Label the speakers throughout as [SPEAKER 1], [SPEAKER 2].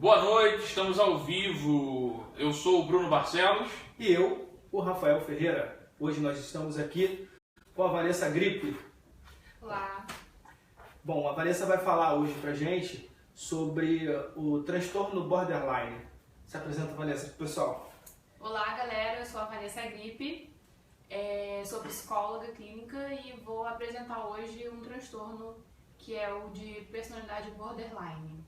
[SPEAKER 1] Boa noite, estamos ao vivo. Eu sou o Bruno Barcelos.
[SPEAKER 2] E eu, o Rafael Ferreira. Hoje nós estamos aqui com a Vanessa Gripe.
[SPEAKER 3] Olá.
[SPEAKER 2] Bom, a Vanessa vai falar hoje pra gente sobre o transtorno borderline. Se apresenta, Vanessa, pro pessoal.
[SPEAKER 3] Olá, galera. Eu sou a Vanessa Gripe, sou psicóloga clínica e vou apresentar hoje um transtorno que é o de personalidade borderline.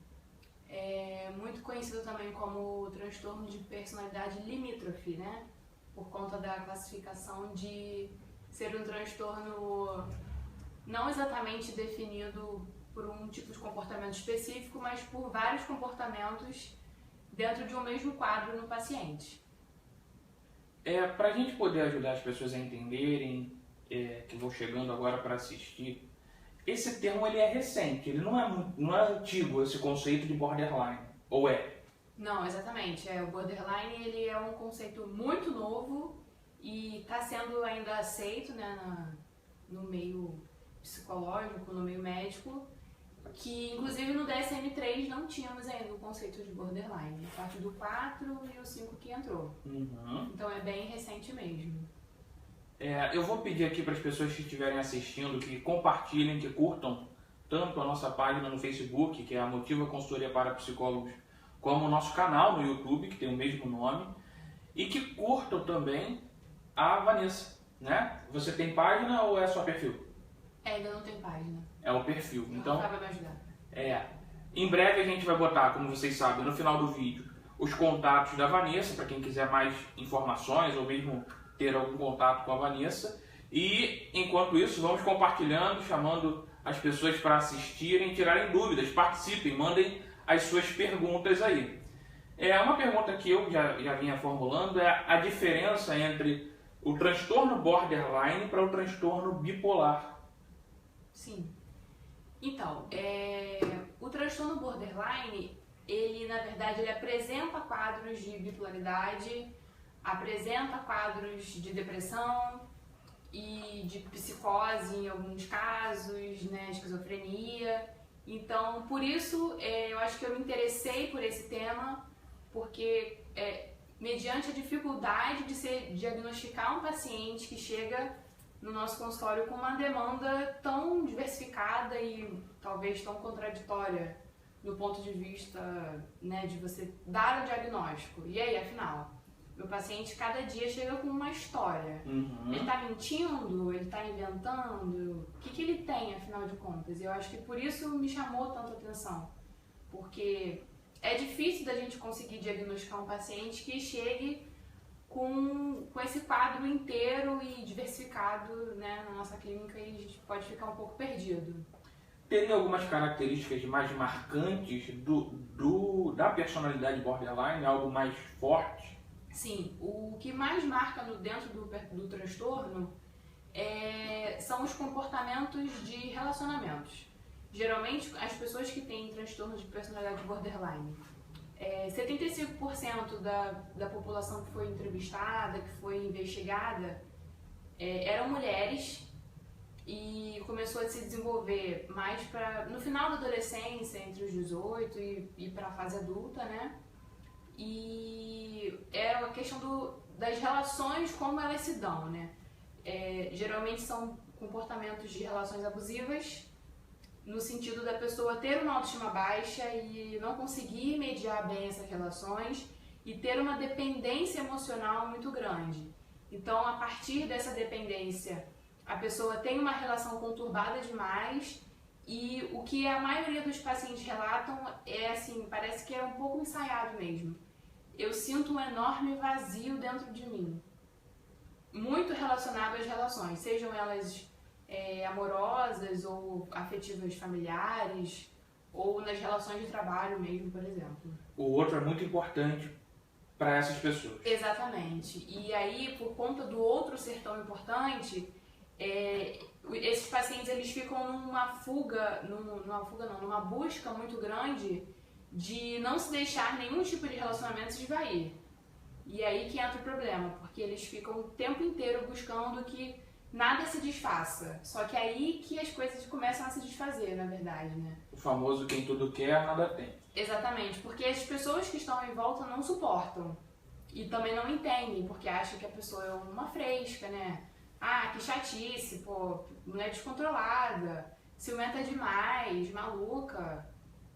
[SPEAKER 3] É muito conhecido também como transtorno de personalidade limítrofe, né? Por conta da classificação de ser um transtorno não exatamente definido por um tipo de comportamento específico, mas por vários comportamentos dentro de um mesmo quadro no paciente.
[SPEAKER 1] Para a gente poder ajudar as pessoas a entenderem, que vão chegando agora para assistir, esse termo ele é recente, ele não é antigo, esse conceito de borderline, ou é?
[SPEAKER 3] Não, exatamente. O borderline ele é um conceito muito novo e está sendo ainda aceito, né, no meio psicológico, no meio médico, que inclusive no DSM-3 não tínhamos ainda o conceito de borderline, a partir do 4 e o 5 que entrou. Então é bem recente mesmo.
[SPEAKER 1] Eu vou pedir aqui para as pessoas que estiverem assistindo que compartilhem, que curtam tanto a nossa página no Facebook, que é a Motiva Consultoria para Psicólogos, como o nosso canal no YouTube, que tem o mesmo nome, e que curtam também a Vanessa, né? Você tem página ou é só perfil?
[SPEAKER 3] Ainda não tem página.
[SPEAKER 1] É o perfil. Então,
[SPEAKER 3] vai me ajudar.
[SPEAKER 1] Em breve a gente vai botar, como vocês sabem, no final do vídeo, os contatos da Vanessa, para quem quiser mais informações ou mesmo ter algum contato com a Vanessa. E, enquanto isso, vamos compartilhando, chamando as pessoas para assistirem, tirarem dúvidas, participem, mandem as suas perguntas aí. Uma pergunta que eu já vinha formulando é a diferença entre o transtorno borderline para o transtorno bipolar.
[SPEAKER 3] Sim. Então, o transtorno borderline, ele na verdade ele apresenta quadros de bipolaridade, apresenta quadros de depressão e de psicose em alguns casos, né, esquizofrenia. Então, por isso, eu acho que eu me interessei por esse tema, porque mediante a dificuldade de se diagnosticar um paciente que chega no nosso consultório com uma demanda tão diversificada e talvez tão contraditória do ponto de vista, né, de você dar o diagnóstico. E aí, afinal, meu paciente cada dia chega com uma história. Ele está mentindo? Ele está inventando? O que ele tem, afinal de contas? E eu acho que por isso me chamou tanta atenção. Porque é difícil da gente conseguir diagnosticar um paciente que chegue com esse quadro inteiro e diversificado, né, na nossa clínica, e a gente pode ficar um pouco perdido.
[SPEAKER 1] Teria algumas características mais marcantes da personalidade borderline, algo mais forte?
[SPEAKER 3] Sim, o que mais marca dentro do transtorno são os comportamentos de relacionamentos. Geralmente, as pessoas que têm transtorno de personalidade borderline, 75% da população que foi entrevistada, que foi investigada, eram mulheres, e começou a se desenvolver mais no final da adolescência, entre os 18 e para a fase adulta, né? E é a questão das relações, como elas se dão, né? Geralmente são comportamentos de relações abusivas, no sentido da pessoa ter uma autoestima baixa e não conseguir mediar bem essas relações e ter uma dependência emocional muito grande. Então, a partir dessa dependência, a pessoa tem uma relação conturbada demais, e o que a maioria dos pacientes relatam assim, parece que é um pouco ensaiado mesmo. Eu sinto um enorme vazio dentro de mim, muito relacionado às relações, sejam elas amorosas ou afetivas familiares, ou nas relações de trabalho mesmo, por exemplo.
[SPEAKER 1] O outro é muito importante para essas pessoas.
[SPEAKER 3] Exatamente. E aí, por conta do outro ser tão importante, esses pacientes eles ficam numa busca muito grande de não se deixar nenhum tipo de relacionamento se esvair. E aí que entra o problema, porque eles ficam o tempo inteiro buscando que nada se desfaça. Só que é aí que as coisas começam a se desfazer, na verdade, né?
[SPEAKER 1] O famoso quem tudo quer, nada tem.
[SPEAKER 3] Exatamente, porque as pessoas que estão em volta não suportam e também não entendem, porque acham que a pessoa é uma fresca, né? Ah, que chatice, pô, mulher descontrolada, ciumenta demais, maluca.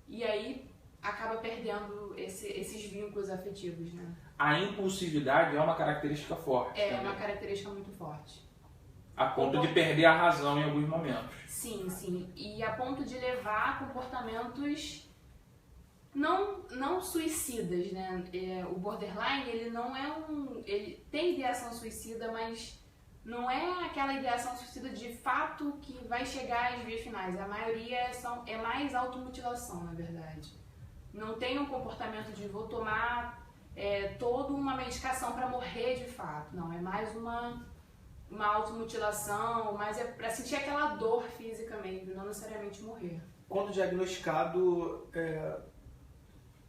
[SPEAKER 3] E aí acaba perdendo esses vínculos afetivos, né?
[SPEAKER 1] A impulsividade é uma característica forte.
[SPEAKER 3] É
[SPEAKER 1] também.
[SPEAKER 3] uma característica muito forte.
[SPEAKER 1] A ponto de perder a razão em alguns momentos.
[SPEAKER 3] Sim, sim. E a ponto de levar a comportamentos não suicidas, né? O borderline, ele não é ele tem ideação suicida, mas não é aquela ideação suicida de fato que vai chegar às vias finais. A maioria é mais automutilação, na verdade. Não tem um comportamento de vou tomar toda uma medicação para morrer de fato. Não, é mais uma automutilação, mas é para sentir aquela dor física mesmo, não necessariamente morrer.
[SPEAKER 2] Quando diagnosticado,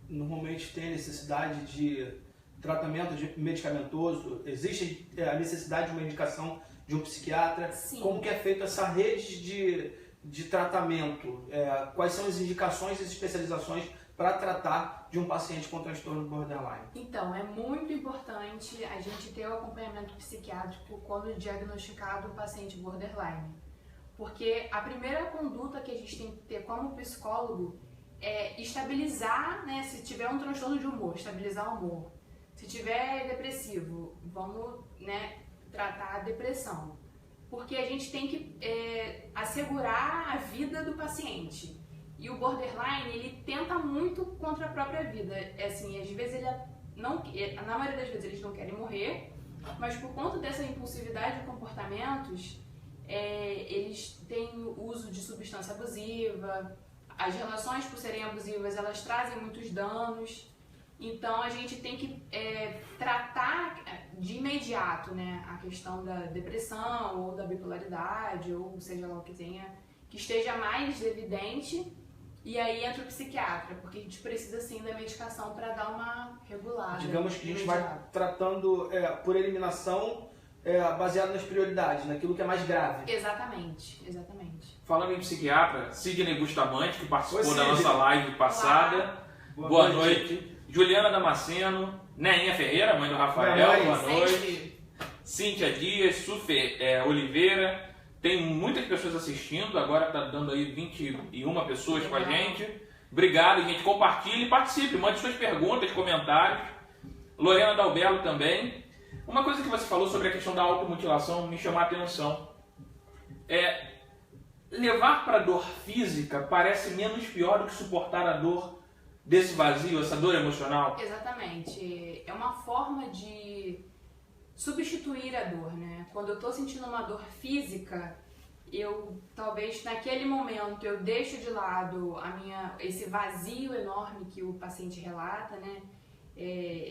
[SPEAKER 2] normalmente tem necessidade de tratamento medicamentoso? Existe a necessidade de uma indicação de um psiquiatra?
[SPEAKER 3] Sim.
[SPEAKER 2] Como que é feita essa rede de tratamento? Quais são as indicações e as especializações para tratar de um paciente com transtorno borderline?
[SPEAKER 3] Então, é muito importante a gente ter o acompanhamento psiquiátrico quando diagnosticado um paciente borderline. Porque a primeira conduta que a gente tem que ter como psicólogo é estabilizar, né, se tiver um transtorno de humor, estabilizar o humor. Se tiver depressivo, vamos, né, tratar a depressão. Porque a gente tem que assegurar a vida do paciente. E o borderline, ele tenta muito contra a própria vida. Assim, às vezes na maioria das vezes eles não querem morrer, mas por conta dessa impulsividade de comportamentos, eles têm o uso de substância abusiva. As relações, por serem abusivas, elas trazem muitos danos. Então a gente tem que tratar de imediato, né, a questão da depressão ou da bipolaridade, ou seja lá o que tenha, que esteja mais evidente. E aí entra o psiquiatra, porque a gente precisa sim da medicação para dar uma regulada.
[SPEAKER 2] Digamos que a gente vai tratando por eliminação, baseado nas prioridades, naquilo que é mais grave.
[SPEAKER 3] Exatamente, exatamente.
[SPEAKER 1] Falando em psiquiatra, Sidney Bustamante, que participou
[SPEAKER 2] Oi,
[SPEAKER 1] da nossa live passada.
[SPEAKER 3] Olá.
[SPEAKER 1] Boa noite. Juliana Damasceno, Neinha Ferreira, mãe do Rafael, boa noite. Cíntia Dias, Sufe Oliveira. Tem muitas pessoas assistindo, agora está dando aí 21 pessoas com a gente. Obrigado, gente. Compartilhe, participe, mande suas perguntas, comentários. Lorena Dalbello também. Uma coisa que você falou sobre a questão da automutilação me chamou a atenção. Levar para a dor física parece menos pior do que suportar a dor desse vazio, essa dor emocional?
[SPEAKER 3] Exatamente. É uma forma de substituir a dor, né? Quando eu tô sentindo uma dor física, eu talvez naquele momento eu deixo de lado esse vazio enorme que o paciente relata, né?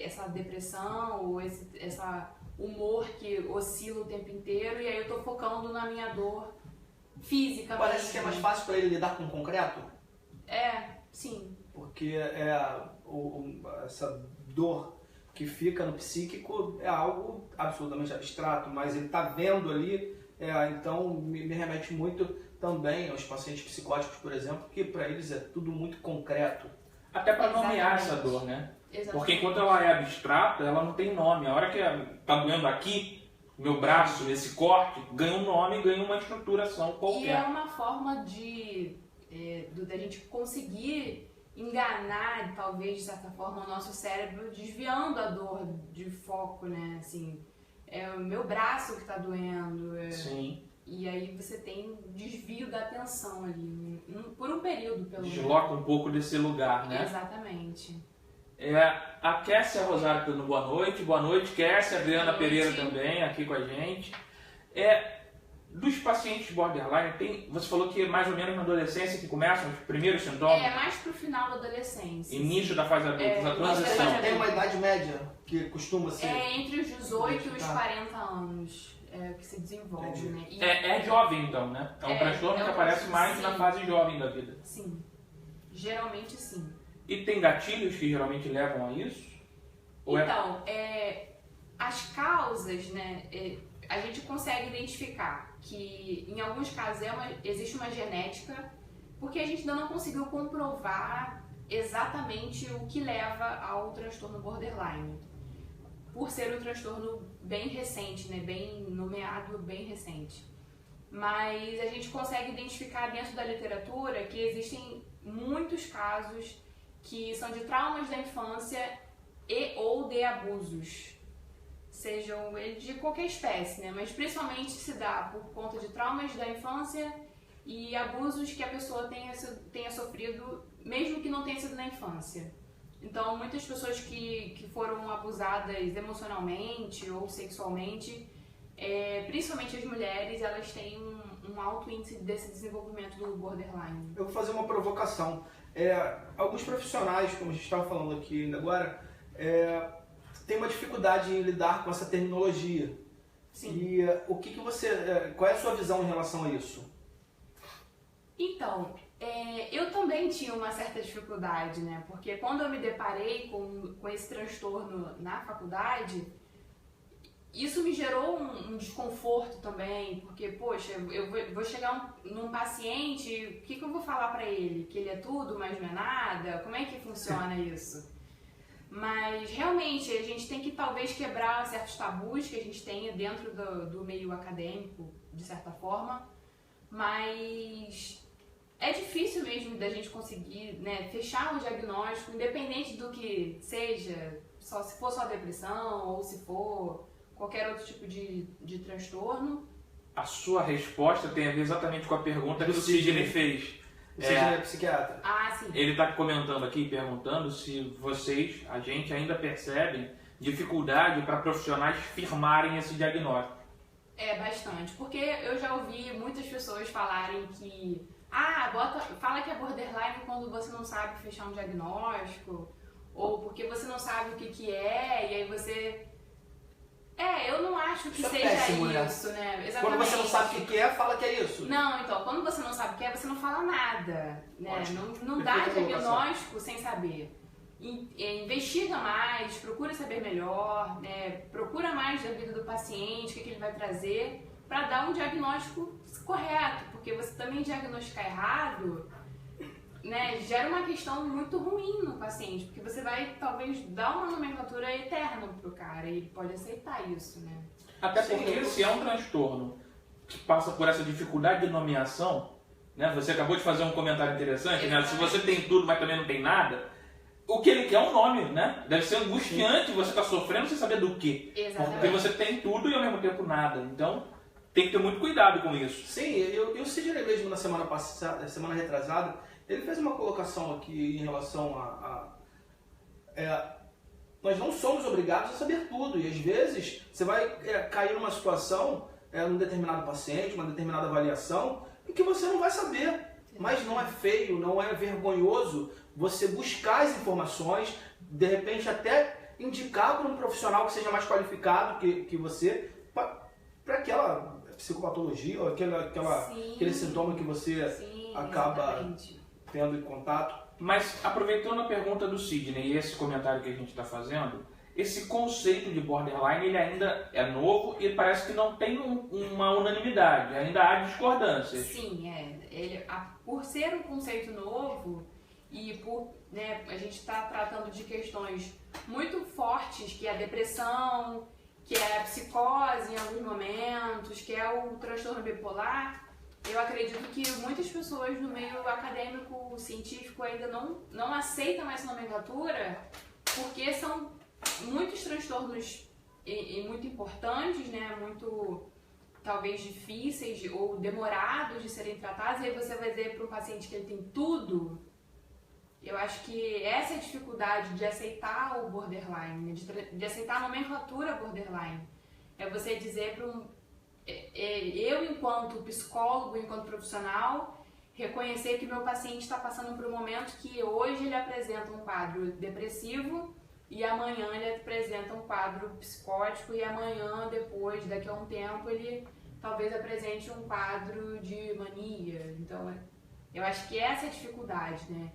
[SPEAKER 3] Essa depressão ou esse humor que oscila o tempo inteiro, e aí eu tô focando na minha dor física.
[SPEAKER 2] Parece que é mais fácil para ele lidar com o concreto?
[SPEAKER 3] Sim.
[SPEAKER 2] Porque essa dor que fica no psíquico é algo absolutamente abstrato, mas ele está vendo ali, então me remete muito também aos pacientes psicóticos, por exemplo, que para eles é tudo muito concreto.
[SPEAKER 1] Até para nomear essa dor, né?
[SPEAKER 3] Exatamente.
[SPEAKER 1] Porque enquanto ela é abstrata, ela não tem nome. A hora que está doendo aqui, meu braço, esse corte, ganha um nome, ganha uma estruturação qualquer.
[SPEAKER 3] E é uma forma da gente conseguir enganar, talvez, de certa forma, o nosso cérebro, desviando a dor de foco, né? Assim, é o meu braço que está doendo.
[SPEAKER 1] Sim.
[SPEAKER 3] E aí você tem um desvio da atenção ali, por um período, pelo menos.
[SPEAKER 1] Desloca um pouco desse lugar, né?
[SPEAKER 3] Exatamente.
[SPEAKER 1] A Kessia Rosário dando boa noite. Boa noite, Kessia. Adriana Pereira também, aqui com a gente. Dos pacientes borderline, você falou que é mais ou menos na adolescência que começam os primeiros sintomas?
[SPEAKER 3] Mais pro final da adolescência.
[SPEAKER 1] Início da fase adulta, a transição.
[SPEAKER 2] Tem uma idade média que costuma ser?
[SPEAKER 3] Entre os 18 e os 40 anos que se desenvolve, né?
[SPEAKER 1] É jovem então, né? É um transtorno que aparece mais na fase jovem da vida.
[SPEAKER 3] Sim, geralmente sim.
[SPEAKER 1] E tem gatilhos que geralmente levam a isso?
[SPEAKER 3] Então, as causas, né? A gente consegue identificar que em alguns casos existe uma genética, porque a gente ainda não conseguiu comprovar exatamente o que leva ao transtorno borderline, por ser um transtorno bem recente, né, bem nomeado, bem recente. Mas a gente consegue identificar dentro da literatura que existem muitos casos que são de traumas da infância e ou de abusos, sejam de qualquer espécie, né? Mas principalmente se dá por conta de traumas da infância e abusos que a pessoa tenha sofrido, mesmo que não tenha sido na infância. Então, muitas pessoas que foram abusadas emocionalmente ou sexualmente, principalmente as mulheres, elas têm um alto índice desse desenvolvimento do borderline.
[SPEAKER 2] Eu vou fazer uma provocação. Alguns profissionais, como a gente estava falando aqui ainda agora, têm uma dificuldade em lidar com essa terminologia.
[SPEAKER 3] Sim.
[SPEAKER 2] E qual é a sua visão em relação a isso?
[SPEAKER 3] Então, eu também tinha uma certa dificuldade, né? Porque quando eu me deparei com esse transtorno na faculdade, isso me gerou um desconforto também, porque, poxa, eu vou chegar num paciente, o que eu vou falar pra ele? Que ele é tudo, mas não é nada? Como é que funciona isso? Mas, realmente, a gente tem que talvez quebrar certos tabus que a gente tenha dentro do meio acadêmico, de certa forma, mas é difícil mesmo da gente conseguir, né, fechar um diagnóstico, independente do que seja, se for só depressão ou se for qualquer outro tipo de transtorno.
[SPEAKER 1] A sua resposta tem a ver exatamente com a pergunta que o Sidney fez.
[SPEAKER 2] O Sidney é psiquiatra.
[SPEAKER 3] Ah, sim.
[SPEAKER 1] Ele está comentando aqui, perguntando se a gente ainda percebem dificuldade para profissionais firmarem esse diagnóstico.
[SPEAKER 3] Bastante, porque eu já ouvi muitas pessoas falarem que fala que é borderline quando você não sabe fechar um diagnóstico, ou porque você não sabe o que é, e aí você... eu não acho que
[SPEAKER 2] isso
[SPEAKER 3] seja
[SPEAKER 2] péssimo,
[SPEAKER 3] isso, né? Exatamente.
[SPEAKER 2] Quando você não sabe o que é, fala que é isso.
[SPEAKER 3] Não, então, quando você não sabe o que é, você não fala nada, né? Não dá
[SPEAKER 2] Perfeita
[SPEAKER 3] diagnóstico sem saber. Investiga mais, procura saber melhor, né? Procura mais da vida do paciente, o que ele vai trazer, para dar um diagnóstico correto, porque você também diagnosticar errado, né, gera uma questão muito ruim no paciente, porque você vai talvez dar uma nomenclatura eterna pro cara e ele pode aceitar isso, né?
[SPEAKER 1] Até porque se é um transtorno que passa por essa dificuldade de nomeação, né, você acabou de fazer um comentário interessante, né? Se você tem tudo, mas também não tem nada, o que ele quer é um nome, né? Deve ser angustiante você estar sofrendo sem saber do quê.
[SPEAKER 3] Exatamente.
[SPEAKER 1] Porque você tem tudo e ao mesmo tempo nada. Então, tem que ter muito cuidado com isso.
[SPEAKER 2] Sim, e o Sidney mesmo na semana passada, semana retrasada, ele fez uma colocação aqui em relação nós não somos obrigados a saber tudo, e às vezes você vai cair numa situação, num determinado paciente, uma determinada avaliação, em que você não vai saber. Mas não é feio, não é vergonhoso você buscar as informações, de repente até indicar para um profissional que seja mais qualificado que você, para aquela psicopatologia, ou aquele sintoma que você acaba tendo em contato.
[SPEAKER 1] Mas aproveitando a pergunta do Sidney e esse comentário que a gente está fazendo, esse conceito de borderline ele ainda é novo e parece que não tem uma unanimidade, ainda há discordâncias.
[SPEAKER 3] Sim, por ser um conceito novo e por a gente está tratando de questões muito fortes, que é a depressão, que é a psicose em alguns momentos, que é o transtorno bipolar, eu acredito que muitas pessoas no meio acadêmico, científico ainda não aceitam essa nomenclatura, porque são muitos transtornos e muito importantes, né? Muito talvez difíceis ou demorados de serem tratados, e aí você vai dizer para um paciente que ele tem tudo. Eu acho que essa é a dificuldade de aceitar o borderline, de aceitar a nomenclatura borderline. É você dizer para eu, enquanto psicólogo, enquanto profissional, reconhecer que meu paciente está passando por um momento que hoje ele apresenta um quadro depressivo e amanhã ele apresenta um quadro psicótico e amanhã, depois, daqui a um tempo, ele talvez apresente um quadro de mania. Então, eu acho que essa é a dificuldade, né?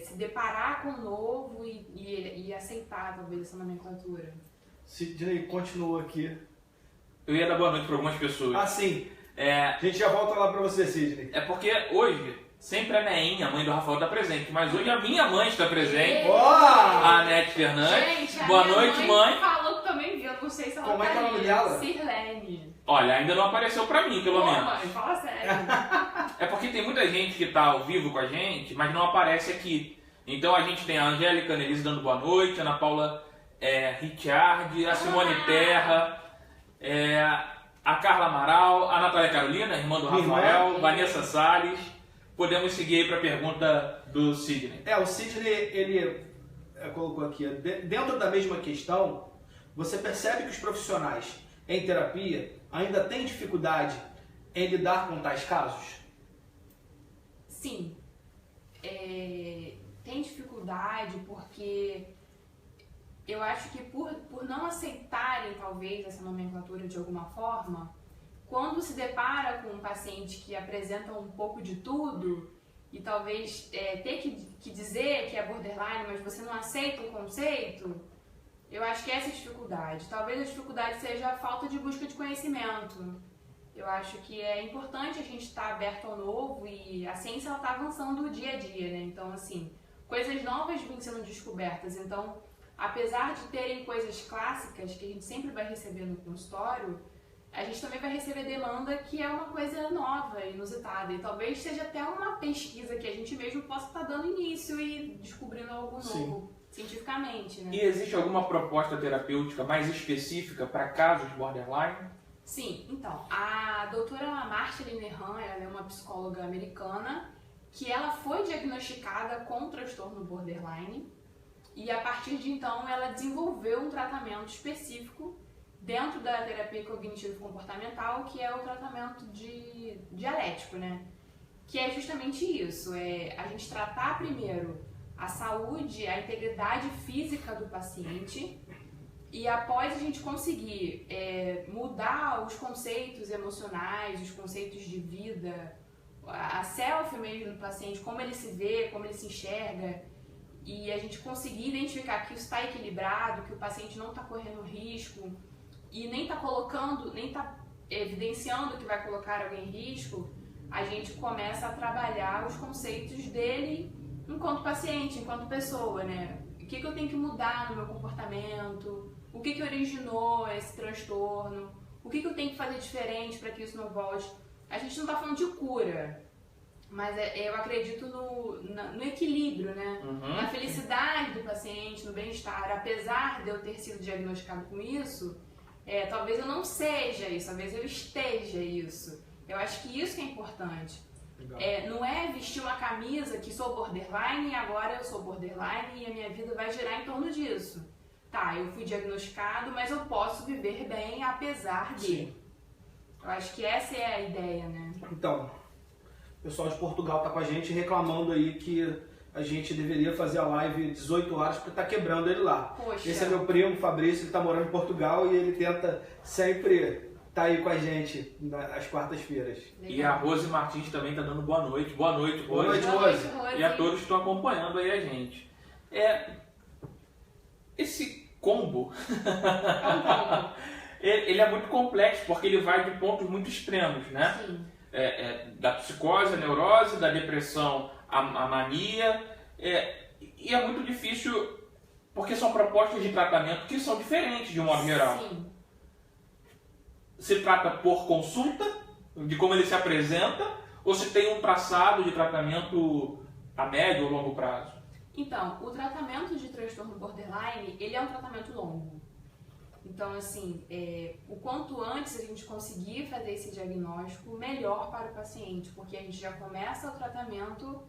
[SPEAKER 3] Se deparar com o novo e aceitar, talvez, essa nomenclatura.
[SPEAKER 2] Sidney continua aqui.
[SPEAKER 1] Eu ia dar boa noite para algumas pessoas.
[SPEAKER 2] Ah, sim. A gente já volta lá para você, Sidney.
[SPEAKER 1] É porque hoje Sempre a Neinha, a mãe do Rafael, está presente. Mas hoje a minha mãe está presente.
[SPEAKER 2] Boa!
[SPEAKER 1] A Anete Fernandes.
[SPEAKER 3] Gente,
[SPEAKER 1] Boa noite, mãe.
[SPEAKER 3] Falou que também viu, não sei se ela
[SPEAKER 2] Como é que é o nome dela?
[SPEAKER 3] Sirlene.
[SPEAKER 1] Olha, ainda não apareceu pra mim, pelo menos.
[SPEAKER 3] Mãe, fala sério.
[SPEAKER 1] É porque tem muita gente que tá ao vivo com a gente, mas não aparece aqui. Então a gente tem a Angélica Nelise dando boa noite, a Ana Paula Richard, a Simone Terra, a Carla Amaral, a Natália Carolina, irmã do Rafael, Vanessa Salles. Podemos seguir aí para a pergunta do Sidney.
[SPEAKER 2] O Sidney, ele colocou aqui, dentro da mesma questão, você percebe que os profissionais em terapia ainda têm dificuldade em lidar com tais casos?
[SPEAKER 3] Sim. Tem dificuldade porque eu acho que por não aceitarem, talvez, essa nomenclatura de alguma forma, quando se depara com um paciente que apresenta um pouco de tudo e talvez ter que dizer que é borderline, mas você não aceita o conceito, eu acho que essa é a dificuldade. Talvez a dificuldade seja a falta de busca de conhecimento. Eu acho que é importante a gente estar aberto ao novo e a ciência está avançando dia a dia, né? Então, assim, coisas novas vêm sendo descobertas. Então, apesar de terem coisas clássicas que a gente sempre vai receber no consultório, a gente também vai receber demanda que é uma coisa nova, inusitada. E talvez seja até uma pesquisa que a gente mesmo possa estar dando início e descobrindo algo novo, cientificamente, né?
[SPEAKER 1] E existe alguma proposta terapêutica mais específica para casos borderline?
[SPEAKER 3] Sim, então, a doutora Marcia Linehan, ela é uma psicóloga americana que ela foi diagnosticada com transtorno borderline e a partir de então ela desenvolveu um tratamento específico dentro da terapia cognitivo-comportamental, que é o tratamento dialético, né? Que é justamente isso, a gente tratar primeiro a saúde, a integridade física do paciente e após a gente conseguir mudar os conceitos emocionais, os conceitos de vida, a self mesmo do paciente, como ele se vê, como ele se enxerga, e a gente conseguir identificar que isso está equilibrado, que o paciente não está correndo risco e nem está colocando, nem está evidenciando que vai colocar alguém em risco, a gente começa a trabalhar os conceitos dele enquanto paciente, enquanto pessoa, né? O que eu tenho que mudar no meu comportamento? O que originou esse transtorno? O que eu tenho que fazer diferente para que isso não volte? A gente não está falando de cura, mas eu acredito no equilíbrio, né? Na felicidade do paciente, no bem-estar. Apesar de eu ter sido diagnosticado com isso, talvez eu não seja isso, talvez eu esteja isso. Eu acho que isso que é importante. Não é vestir uma camisa que sou borderline e agora eu sou borderline e a minha vida vai girar em torno disso. Tá, eu fui diagnosticado, mas eu posso viver bem apesar de.
[SPEAKER 2] Sim.
[SPEAKER 3] Eu acho que essa é a ideia, né?
[SPEAKER 2] Então, o pessoal de Portugal tá com a gente reclamando aí que a gente deveria fazer a live 18 horas porque tá quebrando ele lá.
[SPEAKER 3] Poxa.
[SPEAKER 2] Esse é meu primo, Fabrício, ele tá morando em Portugal e ele tenta sempre tá aí com a gente às quartas-feiras.
[SPEAKER 1] E a Rose Martins também tá dando boa noite. Boa noite, Rose.
[SPEAKER 2] Boa noite, Rose.
[SPEAKER 1] E a todos que estão acompanhando aí a gente. Esse combo, ele é muito complexo, porque ele vai de pontos muito extremos, né?
[SPEAKER 3] Sim.
[SPEAKER 1] Da psicose, a neurose, da depressão, a mania. E é muito difícil, porque são propostas de tratamento que são diferentes de um modo geral.
[SPEAKER 3] Sim.
[SPEAKER 1] Se trata por consulta, de como ele se apresenta, ou se tem um traçado de tratamento a médio ou longo prazo?
[SPEAKER 3] Então, o tratamento de transtorno borderline, ele é um tratamento longo. Então, assim, o quanto antes a gente conseguir fazer esse diagnóstico, melhor para o paciente, porque a gente já começa o tratamento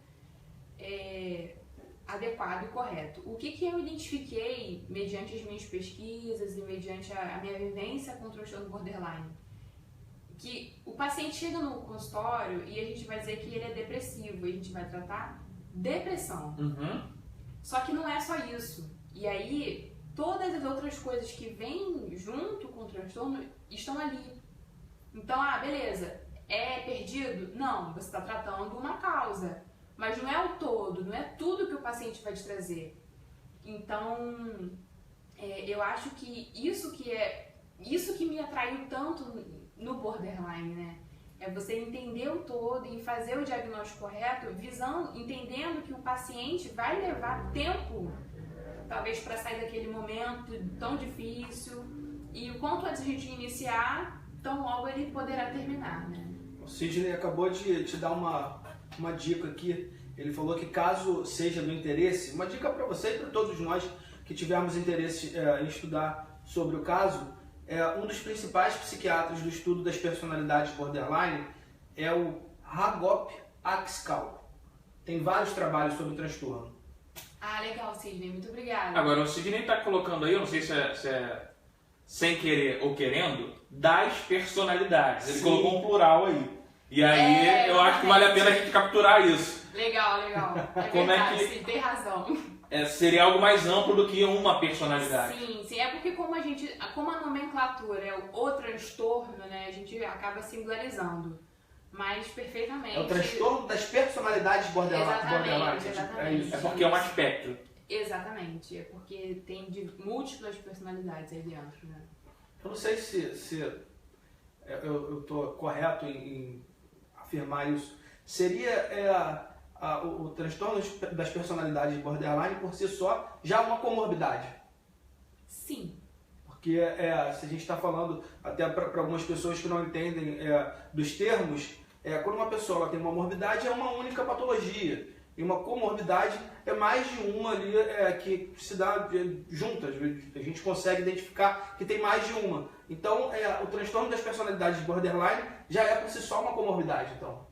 [SPEAKER 3] adequado e correto. O que eu identifiquei mediante as minhas pesquisas e mediante a minha vivência com o transtorno borderline? Que o paciente chega no consultório e a gente vai dizer que ele é depressivo, e a gente vai tratar depressão. Só que não é só isso. E aí, todas as outras coisas que vêm junto com o transtorno estão ali. Então, beleza, é perdido? Não, você está tratando uma causa. Mas não é o todo, não é tudo que o paciente vai te trazer. Então, eu acho que isso que me atraiu tanto no borderline, né? É você entender o todo e fazer o diagnóstico correto, entendendo que o paciente vai levar tempo, talvez, para sair daquele momento tão difícil, e o quanto antes a gente iniciar, tão logo ele poderá terminar, né?
[SPEAKER 2] O Sidney acabou de te dar uma dica aqui. Ele falou que caso seja do interesse, uma dica para você e para todos nós que tivermos interesse em estudar sobre o caso, um dos principais psiquiatras do estudo das personalidades borderline é o Hagop Akselkal. Tem vários trabalhos sobre o transtorno.
[SPEAKER 3] Ah, legal, Sidney. Muito obrigada.
[SPEAKER 1] Agora, o Sidney está colocando aí, eu não sei se é sem querer ou querendo, das personalidades. Ele colocou um plural aí. E aí eu acho que vale a pena a gente capturar isso.
[SPEAKER 3] Legal. É
[SPEAKER 1] Como
[SPEAKER 3] verdade,
[SPEAKER 1] é que...
[SPEAKER 3] sim, tem razão.
[SPEAKER 1] Seria algo mais amplo do que uma personalidade.
[SPEAKER 3] Sim. É porque como a nomenclatura é o transtorno, né, a gente acaba singularizando. Mas perfeitamente...
[SPEAKER 2] É o transtorno das personalidades borderline.
[SPEAKER 3] Exatamente.
[SPEAKER 2] É isso.
[SPEAKER 1] É porque é um aspecto.
[SPEAKER 3] Exatamente, é porque tem múltiplas personalidades aí dentro, né?
[SPEAKER 2] Eu não sei se eu estou correto em afirmar isso. Seria o transtorno das personalidades borderline por si só já uma comorbidade?
[SPEAKER 3] Sim.
[SPEAKER 2] Porque se a gente está falando, até para algumas pessoas que não entendem dos termos, quando uma pessoa tem uma morbidade é uma única patologia. E uma comorbidade é mais de uma ali que se dá juntas. A gente consegue identificar que tem mais de uma. Então, o transtorno das personalidades borderline já é por si só uma comorbidade, então.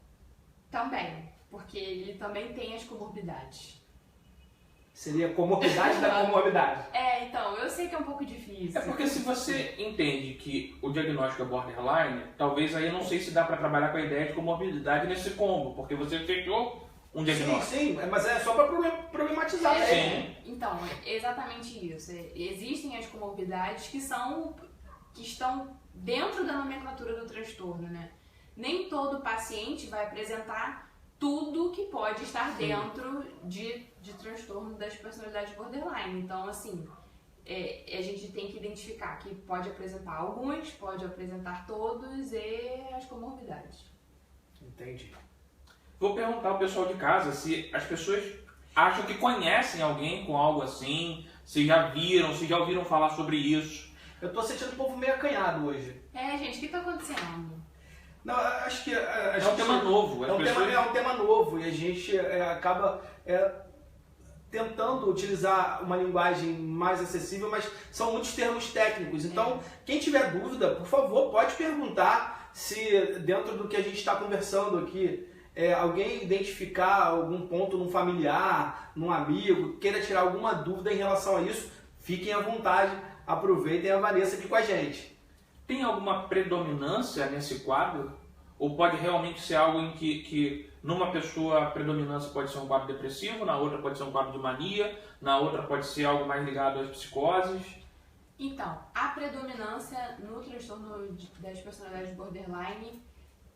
[SPEAKER 3] Também, porque ele também tem as comorbidades.
[SPEAKER 2] Seria comorbidade da comorbidade.
[SPEAKER 3] Então, eu sei que é um pouco difícil.
[SPEAKER 1] É porque se você entende que o diagnóstico é borderline, talvez aí eu não sei se dá para trabalhar com a ideia de comorbidade nesse combo, porque você fechou um diagnóstico.
[SPEAKER 2] Sim, mas é só para problematizar.
[SPEAKER 1] Sim.
[SPEAKER 3] Então, é exatamente isso. Existem as comorbidades que estão dentro da nomenclatura do transtorno, né? Nem todo paciente vai apresentar tudo que pode estar dentro de transtorno das personalidades borderline. Então, assim, a gente tem que identificar que pode apresentar alguns, pode apresentar todos e as comorbidades.
[SPEAKER 2] Entendi.
[SPEAKER 1] Vou perguntar ao pessoal de casa se as pessoas acham que conhecem alguém com algo assim, se já ouviram falar sobre isso.
[SPEAKER 2] Eu tô sentindo o povo meio acanhado hoje.
[SPEAKER 3] Gente, o que tá acontecendo?
[SPEAKER 2] Não, acho que...
[SPEAKER 1] É um tema novo.
[SPEAKER 2] É um tema novo e a gente acaba tentando utilizar uma linguagem mais acessível, mas são muitos termos técnicos. Então, quem tiver dúvida, por favor, pode perguntar se dentro do que a gente está conversando aqui, alguém identificar algum ponto num familiar, num amigo, queira tirar alguma dúvida em relação a isso, fiquem à vontade, aproveitem a Vanessa aqui com a gente.
[SPEAKER 1] Tem alguma predominância nesse quadro? Ou pode realmente ser algo em que numa pessoa a predominância pode ser um quadro depressivo, na outra pode ser um quadro de mania, na outra pode ser algo mais ligado às psicoses?
[SPEAKER 3] Então, a predominância no transtorno das personalidades borderline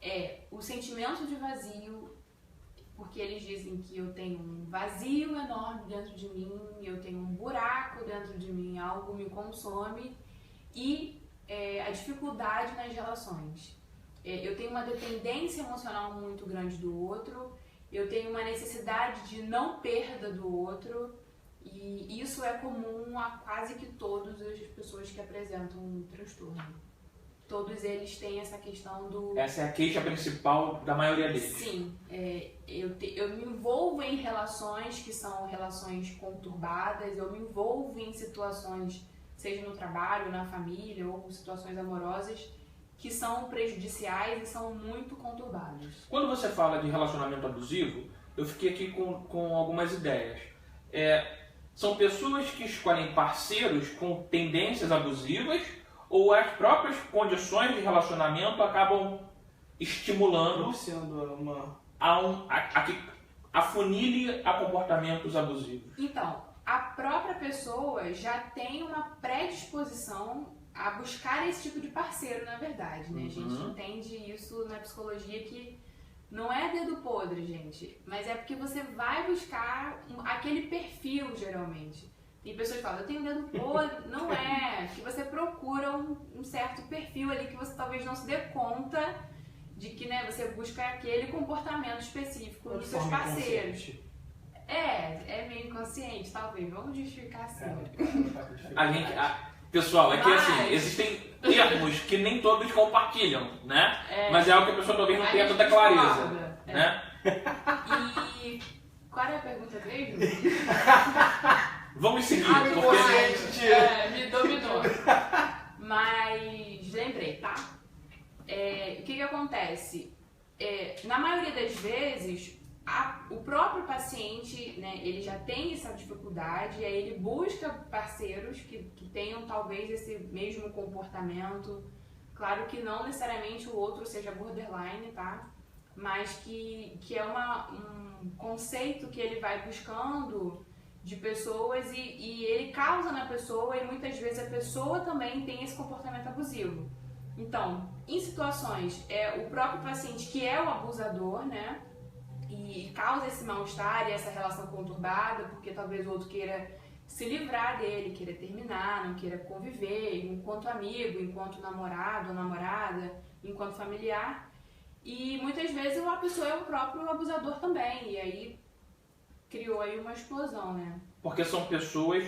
[SPEAKER 3] é o sentimento de vazio, porque eles dizem que eu tenho um vazio enorme dentro de mim, eu tenho um buraco dentro de mim, algo me consome, e a dificuldade nas relações. Eu tenho uma dependência emocional muito grande do outro, eu tenho uma necessidade de não perda do outro, e isso é comum a quase que todas as pessoas que apresentam um transtorno. Todos eles têm essa questão do...
[SPEAKER 1] Essa é a queixa principal da maioria deles.
[SPEAKER 3] Sim, eu me envolvo em relações que são relações conturbadas, eu me envolvo em situações, seja no trabalho, na família ou situações amorosas, que são prejudiciais e são muito conturbadas.
[SPEAKER 1] Quando você fala de relacionamento abusivo, eu fiquei aqui com algumas ideias. São pessoas que escolhem parceiros com tendências abusivas ou as próprias condições de relacionamento acabam estimulando a que afunile a comportamentos abusivos?
[SPEAKER 3] Então, a própria pessoa já tem uma predisposição a buscar esse tipo de parceiro, na verdade, né? A gente entende isso na psicologia que não é dedo podre, gente, mas é porque você vai buscar aquele perfil, geralmente. Tem pessoas que falam, eu tenho dedo podre, não é, que você procura um certo perfil ali que você talvez não se dê conta de que, né, você busca aquele comportamento específico nos seus parceiros. É meio inconsciente, talvez. Vamos justificar assim.
[SPEAKER 1] Pessoal, é que assim, existem termos que nem todos compartilham, né? Mas é algo que a pessoa talvez não tenha tanta clareza. Né?
[SPEAKER 3] E qual era a pergunta mesmo?
[SPEAKER 1] Vamos seguir, porque...
[SPEAKER 3] me dominou. Mas lembrei, tá? O que acontece? Na maioria das vezes, o próprio paciente, né, ele já tem essa dificuldade, e aí ele busca parceiros que tenham talvez esse mesmo comportamento. Claro que não necessariamente o outro seja borderline, tá? Mas que é um conceito que ele vai buscando de pessoas e ele causa na pessoa, e muitas vezes a pessoa também tem esse comportamento abusivo. Então, em situações, o próprio paciente que é o abusador, né, e causa esse mal-estar e essa relação conturbada, porque talvez o outro queira se livrar dele, queira terminar, não queira conviver, enquanto amigo, enquanto namorado ou namorada, enquanto familiar. E muitas vezes a pessoa é o próprio abusador também, e aí criou aí uma explosão, né?
[SPEAKER 1] Porque são pessoas,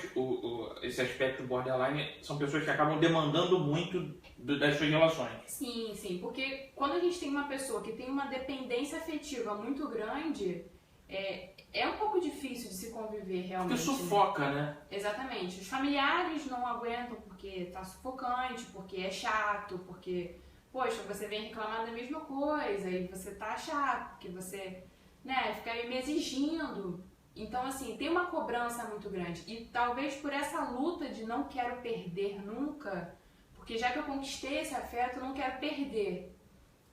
[SPEAKER 1] esse aspecto borderline, são pessoas que acabam demandando muito das suas relações.
[SPEAKER 3] Sim, porque quando a gente tem uma pessoa que tem uma dependência afetiva muito grande, é um pouco difícil de se conviver realmente.
[SPEAKER 1] Porque sufoca, né?
[SPEAKER 3] Exatamente. Os familiares não aguentam porque tá sufocante, porque é chato, porque, poxa, você vem reclamar da mesma coisa e você tá chato, porque você, né, fica aí me exigindo. Então, assim, tem uma cobrança muito grande. E talvez por essa luta de não quero perder nunca, porque já que eu conquistei esse afeto, eu não quero perder.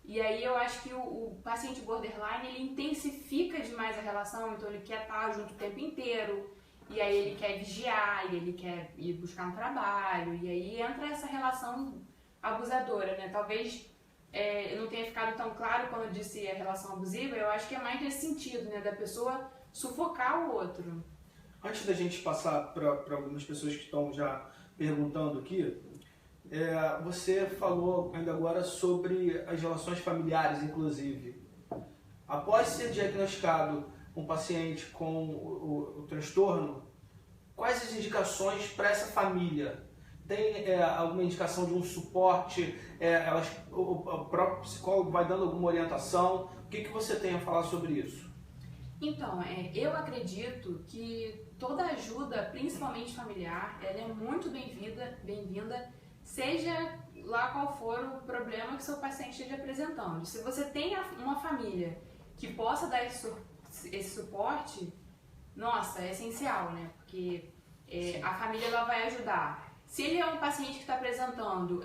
[SPEAKER 3] E aí eu acho que o paciente borderline, ele intensifica demais a relação, então ele quer estar junto o tempo inteiro, e aí ele quer vigiar, e ele quer ir buscar um trabalho, e aí entra essa relação abusadora, né? Talvez não tenha ficado tão claro quando eu disse a relação abusiva, eu acho que é mais nesse sentido, né? Da pessoa sufocar o outro.
[SPEAKER 2] Antes da gente passar para algumas pessoas que estão já perguntando aqui, você falou ainda agora sobre as relações familiares, inclusive. Após ser diagnosticado um paciente com o transtorno, quais as indicações para essa família? Tem alguma indicação de um suporte? O próprio psicólogo vai dando alguma orientação? O que você tem a falar sobre isso?
[SPEAKER 3] Então, eu acredito que toda ajuda, principalmente familiar, ela é muito bem-vinda, seja lá qual for o problema que seu paciente esteja apresentando. Se você tem uma família que possa dar esse suporte, nossa, é essencial, né? Porque a família ela vai ajudar. Se ele é um paciente que está apresentando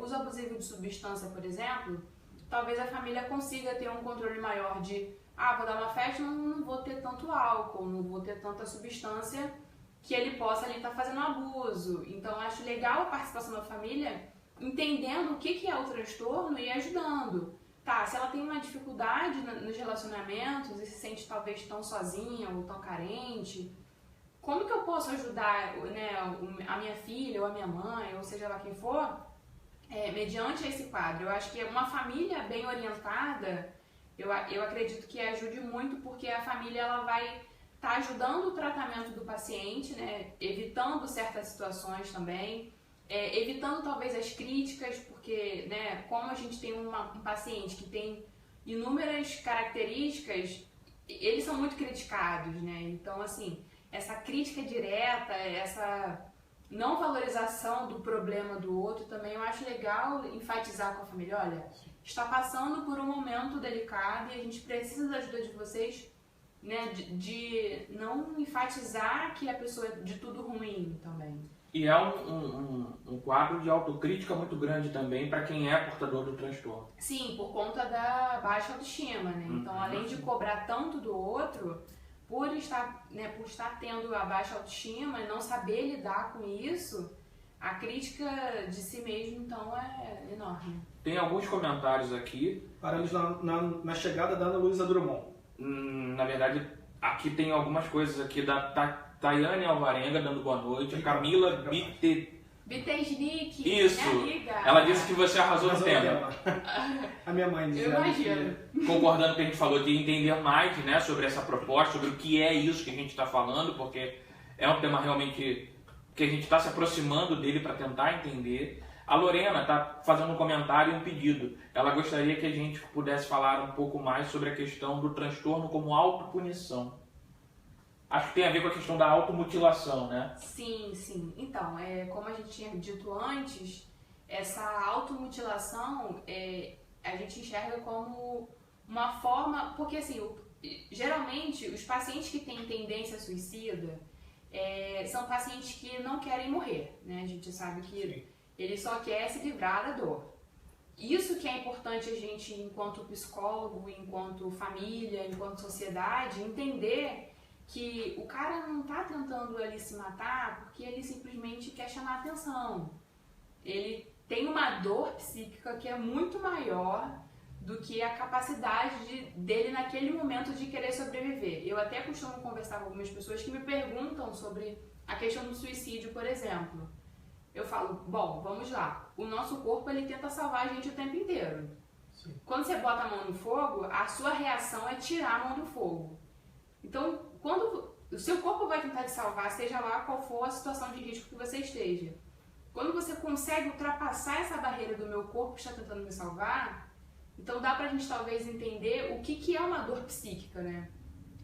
[SPEAKER 3] uso abusivo de substância, por exemplo, talvez a família consiga ter um controle maior de vou dar uma festa, não vou ter tanto álcool, não vou ter tanta substância que ele possa ali estar fazendo abuso. Então, acho legal a participação da família, entendendo o que é o transtorno e ajudando. Tá, se ela tem uma dificuldade nos relacionamentos e se sente talvez tão sozinha ou tão carente, como que eu posso ajudar, né, a minha filha ou a minha mãe, ou seja lá quem for, mediante esse quadro? Eu acho que uma família bem orientada, eu acredito que ajude muito, porque a família ela vai estar ajudando o tratamento do paciente, né, evitando certas situações também, evitando talvez as críticas, porque, né, como a gente tem um paciente que tem inúmeras características, eles são muito criticados, né? Então, assim, essa crítica direta, essa não valorização do problema do outro também eu acho legal enfatizar com a família. Olha, está passando por um momento delicado e a gente precisa da ajuda de vocês, né, de não enfatizar que a pessoa é de tudo ruim também.
[SPEAKER 1] E é um quadro de autocrítica muito grande também para quem é portador do transtorno.
[SPEAKER 3] Sim, por conta da baixa autoestima, né? Então, além de cobrar tanto do outro, por estar tendo a baixa autoestima e não saber lidar com isso, a crítica de si mesmo, então, é enorme.
[SPEAKER 1] Tem alguns comentários aqui.
[SPEAKER 2] Paramos na chegada da Ana Luísa Drummond.
[SPEAKER 1] Na verdade, aqui tem algumas coisas aqui da Tayane Alvarenga dando boa noite, a Camila
[SPEAKER 3] Bitesnik,
[SPEAKER 1] Isso.
[SPEAKER 3] minha amiga.
[SPEAKER 1] Ela disse que você arrasou no tema.
[SPEAKER 2] A minha mãe dizia.
[SPEAKER 3] Eu imagino.
[SPEAKER 1] Concordando com o que a gente falou de entender mais, né, sobre essa proposta, sobre o que é isso que a gente está falando, porque é um tema realmente que a gente está se aproximando dele para tentar entender. A Lorena está fazendo um comentário e um pedido. Ela gostaria que a gente pudesse falar um pouco mais sobre a questão do transtorno como autopunição. Acho que tem a ver com a questão da automutilação, né?
[SPEAKER 3] Sim, sim. Então, como a gente tinha dito antes, essa automutilação a gente enxerga como uma forma... Porque, assim, geralmente, os pacientes que têm tendência suicida são pacientes que não querem morrer, né? A gente sabe que ele só quer se livrar da dor. Isso que é importante a gente, enquanto psicólogo, enquanto família, enquanto sociedade, entender que o cara não está tentando ali se matar porque ele simplesmente quer chamar atenção. Ele tem uma dor psíquica que é muito maior do que a capacidade dele naquele momento de querer sobreviver. Eu até costumo conversar com algumas pessoas que me perguntam sobre a questão do suicídio, por exemplo. Eu falo, bom, vamos lá, o nosso corpo ele tenta salvar a gente o tempo inteiro.
[SPEAKER 2] Sim.
[SPEAKER 3] Quando você bota a mão no fogo, a sua reação é tirar a mão do fogo. Então, quando o seu corpo vai tentar te salvar, seja lá qual for a situação de risco que você esteja, quando você consegue ultrapassar essa barreira do meu corpo que está tentando me salvar, então dá pra gente talvez entender o que é uma dor psíquica, né?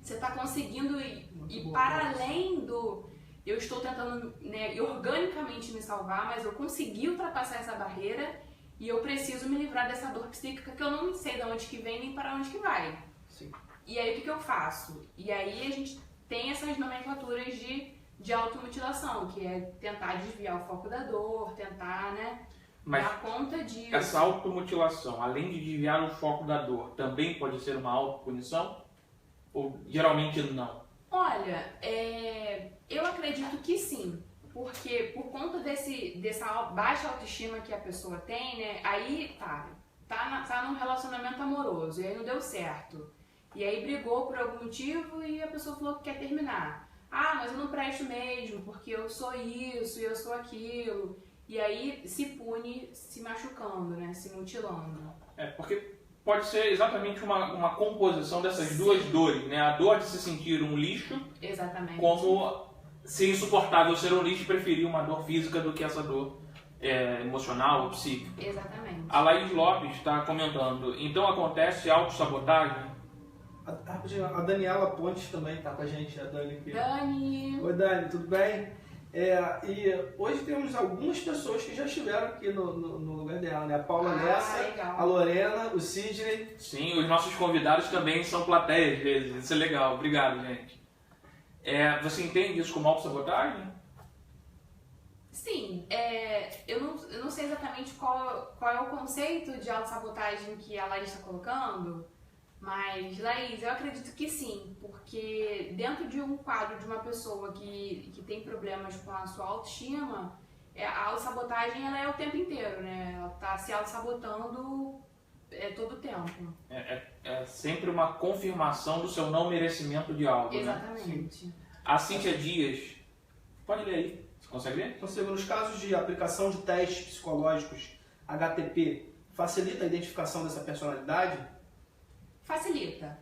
[SPEAKER 3] Você está conseguindo ir para além do... Eu estou tentando, né, organicamente me salvar, mas eu consegui ultrapassar essa barreira e eu preciso me livrar dessa dor psíquica que eu não sei de onde que vem nem para onde que vai.
[SPEAKER 2] Sim.
[SPEAKER 3] E aí o que eu faço? E aí a gente tem essas nomenclaturas de automutilação, que é tentar desviar o foco da dor, tentar, né, dar conta disso.
[SPEAKER 1] Essa automutilação, além de desviar o foco da dor, também pode ser uma autopunição? Ou geralmente não?
[SPEAKER 3] Olha, eu acredito que sim, porque por conta dessa baixa autoestima que a pessoa tem, né, aí tá num relacionamento amoroso, e aí não deu certo. E aí brigou por algum motivo e a pessoa falou que quer terminar. Ah, mas eu não presto mesmo, porque eu sou isso e eu sou aquilo. E aí se pune se machucando, né, se mutilando.
[SPEAKER 1] Porque pode ser exatamente uma composição dessas duas dores, né? A dor de se sentir um lixo,
[SPEAKER 3] Exatamente.
[SPEAKER 1] como ser insuportável ser um lixo e preferir uma dor física do que essa dor emocional ou psíquica.
[SPEAKER 3] Exatamente.
[SPEAKER 1] A Laís Lopes está comentando, então acontece autossabotagem?
[SPEAKER 2] A Daniela Pontes também está com a gente, a Dani aqui.
[SPEAKER 3] Dani!
[SPEAKER 2] Oi Dani, tudo bem? E hoje temos algumas pessoas que já estiveram aqui no lugar dela, né? A Paula Nessa,
[SPEAKER 3] legal.
[SPEAKER 2] a Lorena, o Sidney.
[SPEAKER 1] Sim, os nossos convidados também são plateia às vezes, isso é legal, obrigado, gente. Você entende isso como autossabotagem?
[SPEAKER 3] Sim, eu não sei exatamente qual é o conceito de autossabotagem que a Laís está colocando, mas, Laís, eu acredito que sim, porque dentro de um quadro de uma pessoa que tem problemas com a sua autoestima, a autossabotagem ela é o tempo inteiro, né? Ela está se autossabotando todo o tempo.
[SPEAKER 1] É sempre uma confirmação do seu não merecimento de algo,
[SPEAKER 3] Exatamente.
[SPEAKER 1] Né? A Cíntia Dias, pode ler aí, você consegue ler?
[SPEAKER 2] Consigo. Nos casos de aplicação de testes psicológicos HTP, facilita a identificação dessa personalidade?
[SPEAKER 3] Facilita,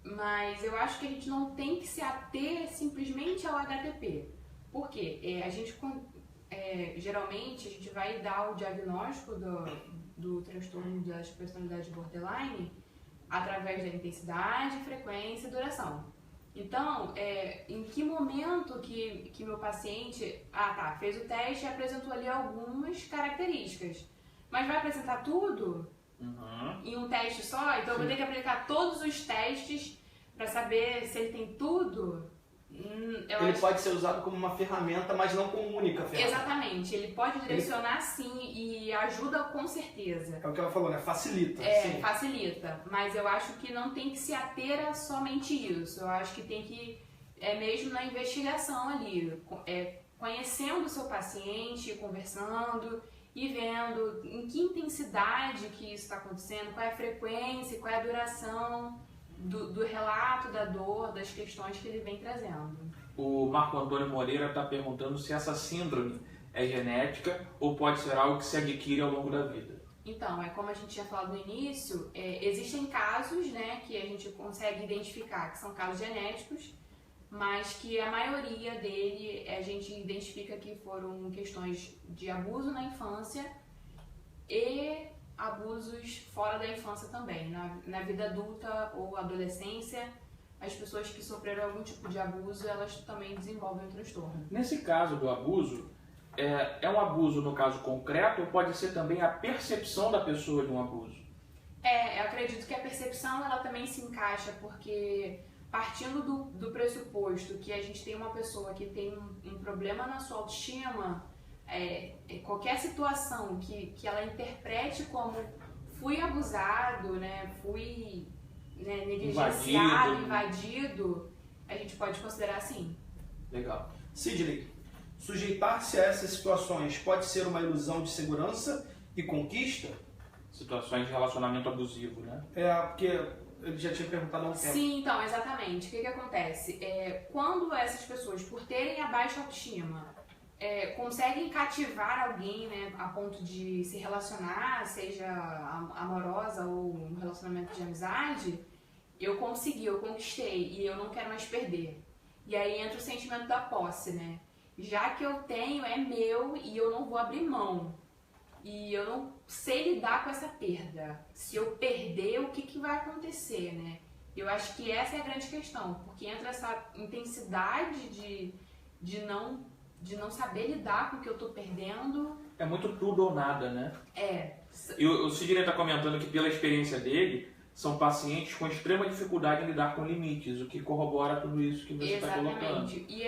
[SPEAKER 3] mas eu acho que a gente não tem que se ater simplesmente ao HTP. Por quê? Geralmente a gente vai dar o diagnóstico do transtorno das personalidades borderline através da intensidade, frequência e duração. Então, em que momento que meu paciente fez o teste e apresentou ali algumas características, mas vai apresentar tudo? Em um teste só, então eu vou ter que aplicar todos os testes para saber se ele tem tudo.
[SPEAKER 2] Ele pode ser usado como uma ferramenta, mas não como única ferramenta.
[SPEAKER 3] Exatamente, ele pode direcionar sim e ajuda com certeza.
[SPEAKER 2] É o que ela falou, né? Facilita. Sim.
[SPEAKER 3] Facilita, mas eu acho que não tem que se ater a somente isso. Eu acho que tem que, mesmo na investigação ali, conhecendo o seu paciente, conversando e vendo em que intensidade que isso está acontecendo, qual é a frequência, qual é a duração do relato da dor, das questões que ele vem trazendo.
[SPEAKER 1] O Marco Antônio Moreira está perguntando se essa síndrome é genética ou pode ser algo que se adquire ao longo da vida?
[SPEAKER 3] Então, como a gente tinha falado no início, existem casos, né, que a gente consegue identificar que são casos genéticos, mas que a maioria dele a gente identifica que foram questões de abuso na infância e abusos fora da infância também. Na vida adulta ou adolescência, as pessoas que sofreram algum tipo de abuso, elas também desenvolvem um transtorno.
[SPEAKER 1] Nesse caso do abuso, é um abuso no caso concreto ou pode ser também a percepção da pessoa de um abuso?
[SPEAKER 3] Eu acredito que a percepção ela também se encaixa, porque partindo do pressuposto que a gente tem uma pessoa que tem um problema na sua autoestima, qualquer situação que ela interprete como fui abusado, né, fui negligenciado, invadido, a gente pode considerar assim.
[SPEAKER 1] Legal.
[SPEAKER 2] Sidney, sujeitar-se a essas situações pode ser uma ilusão de segurança e conquista?
[SPEAKER 1] Situações de relacionamento abusivo, né?
[SPEAKER 2] Porque ele já tinha perguntado há um tempo.
[SPEAKER 3] Sim, então, exatamente. O que acontece? Quando essas pessoas, por terem a baixa autoestima, conseguem cativar alguém, né, a ponto de se relacionar, seja amorosa ou um relacionamento de amizade, eu consegui, eu conquistei e eu não quero mais perder. E aí entra o sentimento da posse, né? Já que eu tenho, é meu e eu não vou abrir mão. E eu não sei lidar com essa perda. Se eu perder, o que vai acontecer, né? Eu acho que essa é a grande questão, porque entra essa intensidade de não saber lidar com o que eu tô perdendo.
[SPEAKER 1] É muito tudo ou nada, né? E o Sidney está comentando que pela experiência dele, são pacientes com extrema dificuldade em lidar com limites, o que corrobora tudo isso que você está colocando.
[SPEAKER 3] Exatamente. E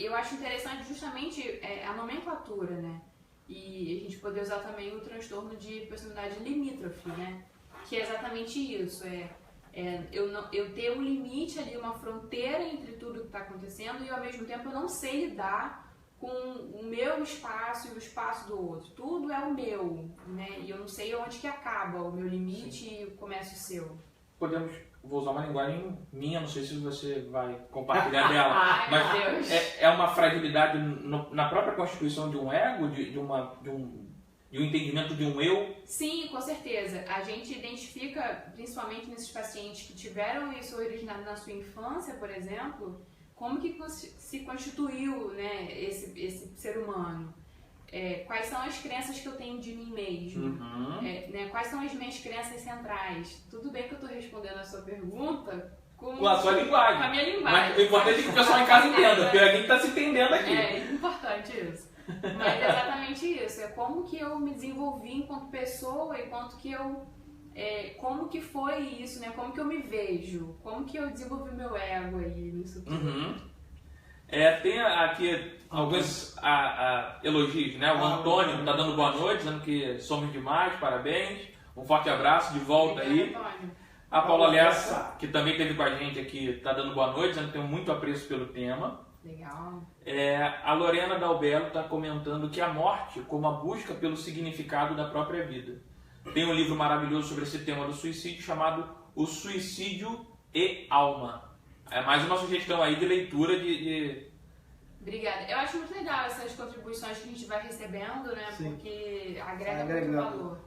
[SPEAKER 3] eu acho interessante justamente a nomenclatura, né? E a gente poder usar também o transtorno de personalidade limítrofe, né? Que é exatamente isso, eu ter um limite ali, uma fronteira entre tudo que está acontecendo e ao mesmo tempo eu não sei lidar com o meu espaço e o espaço do outro. Tudo é o meu, né? E eu não sei onde que acaba o meu limite e começa o seu.
[SPEAKER 1] Vou usar uma linguagem minha, não sei se você vai compartilhar dela,
[SPEAKER 3] Ai,
[SPEAKER 1] mas
[SPEAKER 3] meu Deus.
[SPEAKER 1] é uma fragilidade na própria constituição de um ego, de um entendimento de um eu?
[SPEAKER 3] Sim, com certeza. A gente identifica, principalmente nesses pacientes que tiveram isso originado na sua infância, por exemplo, como que se constituiu, né, esse ser humano. Quais são as crenças que eu tenho de mim mesmo, né, quais são as minhas crenças centrais. Tudo bem que eu estou respondendo a sua pergunta
[SPEAKER 1] com a sua linguagem.
[SPEAKER 3] Com a minha linguagem.
[SPEAKER 1] Mas o importante é que o pessoal em casa entenda, porque a gente está se entendendo aqui.
[SPEAKER 3] É importante isso. Mas é exatamente isso. É como que eu me desenvolvi enquanto pessoa, enquanto que eu... como que foi isso, né? Como que eu me vejo, como que eu desenvolvi meu ego aí nisso tudo.
[SPEAKER 1] Tem aqui alguns elogios, né? O Antônio está dando boa noite, dizendo que somos demais, parabéns. Um forte abraço de volta aí.
[SPEAKER 3] Antônio.
[SPEAKER 1] A Paula Lessa, que também esteve com a gente aqui, está dando boa noite, dizendo que tem muito apreço pelo tema.
[SPEAKER 3] Legal.
[SPEAKER 1] A Lorena Dalbello está comentando que a morte como a busca pelo significado da própria vida. Tem um livro maravilhoso sobre esse tema do suicídio chamado O Suicídio e Alma. É mais uma sugestão aí de leitura
[SPEAKER 3] Obrigada. Eu acho muito legal essas contribuições que a gente vai recebendo, né?
[SPEAKER 2] Sim.
[SPEAKER 3] Porque agrega muito valor.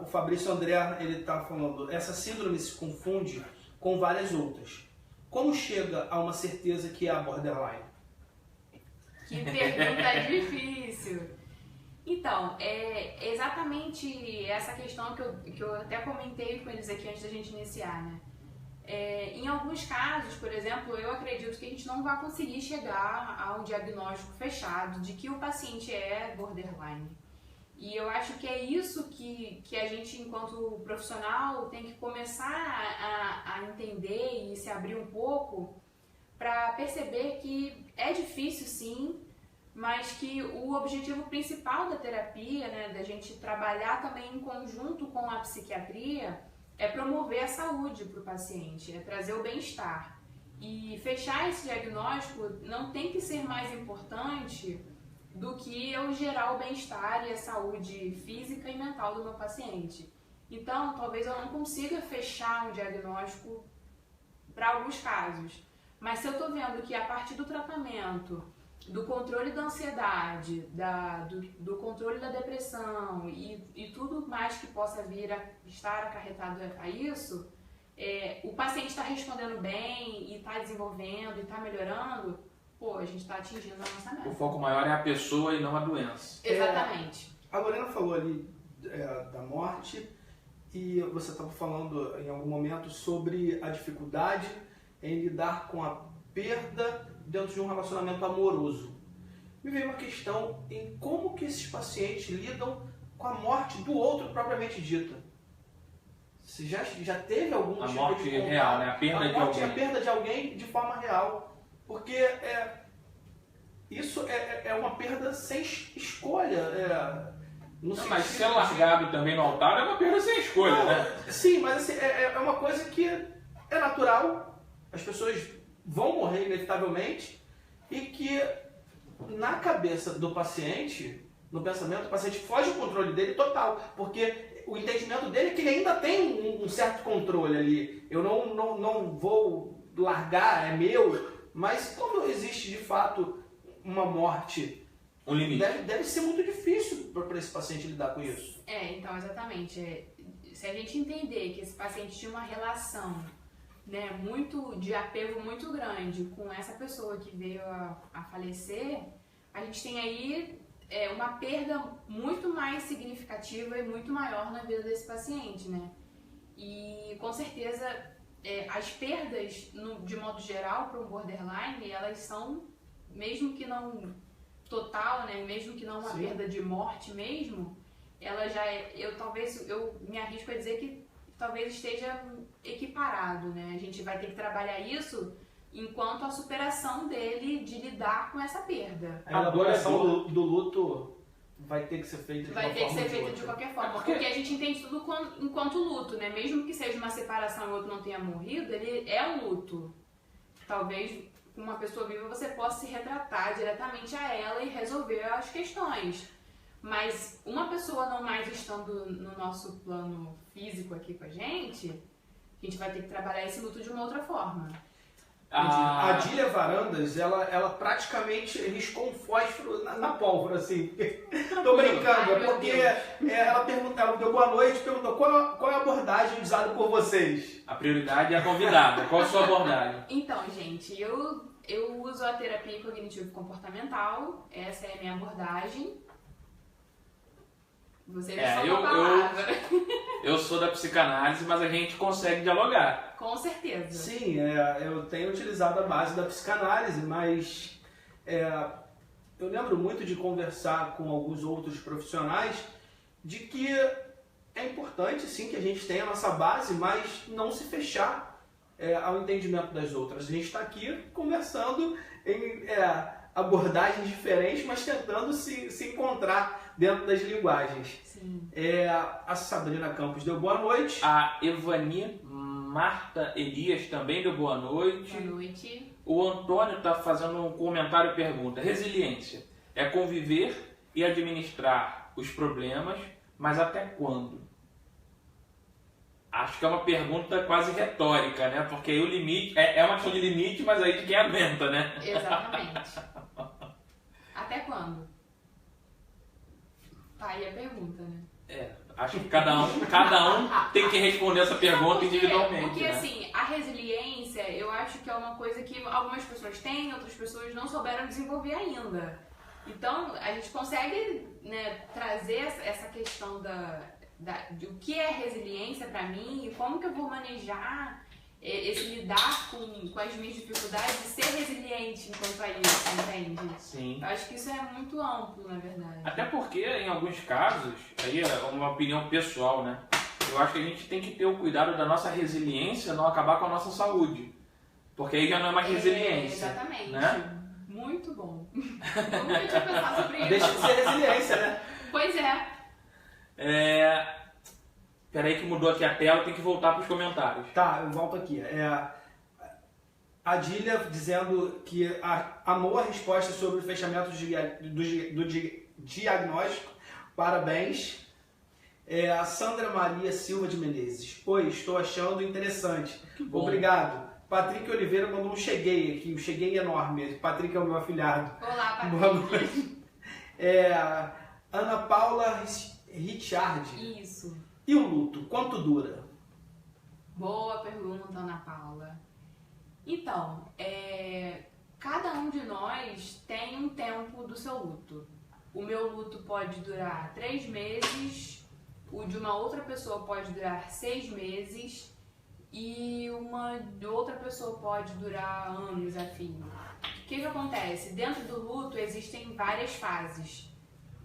[SPEAKER 2] O Fabrício André, ele está falando, essa síndrome se confunde com várias outras. Como chega a uma certeza que é a borderline?
[SPEAKER 3] Que pergunta difícil. Então, é exatamente essa questão que eu até comentei com eles aqui antes da gente iniciar, né? Em alguns casos, por exemplo, eu acredito que a gente não vai conseguir chegar a um diagnóstico fechado de que o paciente é borderline. E eu acho que é isso que a gente, enquanto profissional, tem que começar a entender e se abrir um pouco para perceber que é difícil sim, mas que o objetivo principal da terapia, né, da gente trabalhar também em conjunto com a psiquiatria, é promover a saúde para o paciente, é trazer o bem-estar. E fechar esse diagnóstico não tem que ser mais importante do que eu gerar o bem-estar e a saúde física e mental do meu paciente. Então, talvez eu não consiga fechar um diagnóstico para alguns casos, mas se eu estou vendo que a partir do tratamento do controle da ansiedade, do controle da depressão e tudo mais que possa vir a estar acarretado a isso, o paciente está respondendo bem e está desenvolvendo e está melhorando, pô, a gente está atingindo a nossa meta.
[SPEAKER 1] O foco maior é a pessoa e não a doença.
[SPEAKER 3] Exatamente.
[SPEAKER 2] A Lorena falou ali da morte e você estava falando em algum momento sobre a dificuldade em lidar com a perda dentro de um relacionamento amoroso. Me veio uma questão em como que esses pacientes lidam com a morte do outro propriamente dita. Você já teve algum
[SPEAKER 1] A
[SPEAKER 2] tipo
[SPEAKER 1] morte
[SPEAKER 2] de contato?
[SPEAKER 1] real, né? A perda de alguém.
[SPEAKER 2] A perda de alguém de forma real. Porque isso é uma perda sem escolha.
[SPEAKER 1] Mas ser largado também no altar é uma perda sem escolha, né?
[SPEAKER 2] Sim, mas assim, é uma coisa que é natural. As pessoas vão morrer inevitavelmente e que na cabeça do paciente, no pensamento, o paciente foge do controle dele total, porque o entendimento dele é que ele ainda tem um certo controle ali. Eu não vou largar, é meu, mas quando existe de fato uma morte,
[SPEAKER 1] Um limite.
[SPEAKER 2] deve ser muito difícil para esse paciente lidar com isso.
[SPEAKER 3] Então, exatamente. Se a gente entender que esse paciente tinha uma relação, né, de apego muito grande com essa pessoa que veio a falecer, a gente tem aí uma perda muito mais significativa e muito maior na vida desse paciente, né? E com certeza as perdas, de modo geral, para um borderline, elas são, mesmo que não total, né, mesmo que não uma
[SPEAKER 2] Sim.
[SPEAKER 3] perda de morte mesmo, ela já eu me arrisco a dizer que talvez esteja equiparado, né? A gente vai ter que trabalhar isso enquanto a superação dele de lidar com essa perda.
[SPEAKER 2] A elaboração do luto vai ter que ser feita de
[SPEAKER 3] Vai
[SPEAKER 2] uma
[SPEAKER 3] ter que
[SPEAKER 2] forma
[SPEAKER 3] ser
[SPEAKER 2] ou de
[SPEAKER 3] feita
[SPEAKER 2] outra.
[SPEAKER 3] de qualquer forma, porque a gente entende tudo enquanto luto, né? Mesmo que seja uma separação e o outro não tenha morrido, ele é um luto. Talvez com uma pessoa viva você possa se retratar diretamente a ela e resolver as questões. Mas uma pessoa não mais estando no nosso plano físico aqui com a gente vai ter que trabalhar esse luto de uma outra forma.
[SPEAKER 2] A Adília Varandas, ela praticamente riscou um fósforo na pólvora, assim. Tô brincando,
[SPEAKER 3] Ai, meu
[SPEAKER 2] porque
[SPEAKER 3] Deus.
[SPEAKER 2] ela deu boa noite e perguntou qual é a abordagem usada por vocês.
[SPEAKER 1] A prioridade é a convidada. Qual a sua abordagem?
[SPEAKER 3] Então, gente, eu uso a terapia cognitivo-comportamental, essa é a minha abordagem. Você me falou a palavra.
[SPEAKER 1] Eu sou da psicanálise, mas a gente consegue dialogar.
[SPEAKER 3] Com certeza.
[SPEAKER 2] Sim, eu tenho utilizado a base da psicanálise, mas eu lembro muito de conversar com alguns outros profissionais de que é importante, sim, que a gente tenha a nossa base, mas não se fechar ao entendimento das outras. A gente está aqui conversando em abordagens diferentes, mas tentando se encontrar dentro das linguagens.
[SPEAKER 3] Sim.
[SPEAKER 2] A Sabrina Campos deu boa noite.
[SPEAKER 1] A Evani Marta Elias também deu boa noite.
[SPEAKER 3] Boa noite.
[SPEAKER 1] O Antônio está fazendo um comentário e pergunta. Resiliência é conviver e administrar os problemas, mas até quando? Acho que é uma pergunta quase retórica, né? Porque aí o limite é uma questão de limite, mas aí de quem aguenta, né?
[SPEAKER 3] Exatamente. Até quando? Tá aí a pergunta, né?
[SPEAKER 1] Acho que cada um tem que responder essa pergunta individualmente.
[SPEAKER 3] Porque
[SPEAKER 1] né?
[SPEAKER 3] assim, a resiliência, eu acho que é uma coisa que algumas pessoas têm, outras pessoas não souberam desenvolver ainda. Então, a gente consegue, né, trazer essa questão de o que é resiliência pra mim e como que eu vou manejar esse lidar com as minhas dificuldades e ser resiliente enquanto a isso, entende?
[SPEAKER 1] Sim.
[SPEAKER 3] Eu acho que isso é muito amplo, na verdade.
[SPEAKER 1] Até porque, em alguns casos, aí é uma opinião pessoal, né? Eu acho que a gente tem que ter o cuidado da nossa resiliência não acabar com a nossa saúde. Porque aí já não é mais resiliência.
[SPEAKER 3] Exatamente.
[SPEAKER 1] Né?
[SPEAKER 3] Muito bom. Eu nunca tinha pensado sobre isso.
[SPEAKER 2] Deixa de ser resiliência, né?
[SPEAKER 3] Pois é.
[SPEAKER 1] Peraí que mudou aqui a tela, tem que voltar para os comentários.
[SPEAKER 2] Tá, eu volto aqui. A Adília dizendo que amou a resposta sobre o fechamento do diagnóstico. Parabéns. A Sandra Maria Silva de Menezes. Oi, estou achando interessante. Obrigado. Patrick Oliveira mandou um cheguei aqui, o cheguei enorme. Patrick é o meu afilhado.
[SPEAKER 3] Olá,
[SPEAKER 2] Boa
[SPEAKER 3] Patrick.
[SPEAKER 2] noite. Ana Paula Richard.
[SPEAKER 3] Isso.
[SPEAKER 2] E o luto, quanto dura?
[SPEAKER 3] Boa pergunta, Ana Paula. Então, cada um de nós tem um tempo do seu luto. O meu luto pode durar 3 meses, o de uma outra pessoa pode durar 6 meses e uma de outra pessoa pode durar anos a fim. O que acontece? Dentro do luto existem várias fases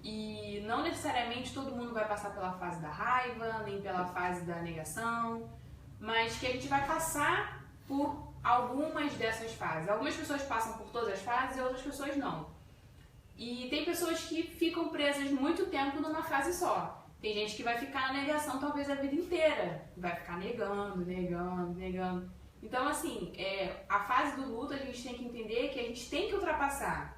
[SPEAKER 3] e não necessariamente todo mundo vai passar pela fase da raiva, nem pela fase da negação, mas que a gente vai passar por algumas dessas fases. Algumas pessoas passam por todas as fases e outras pessoas não. E tem pessoas que ficam presas muito tempo numa fase só. Tem gente que vai ficar na negação talvez a vida inteira. Vai ficar negando. Então, assim, a fase do luto a gente tem que entender que a gente tem que ultrapassar.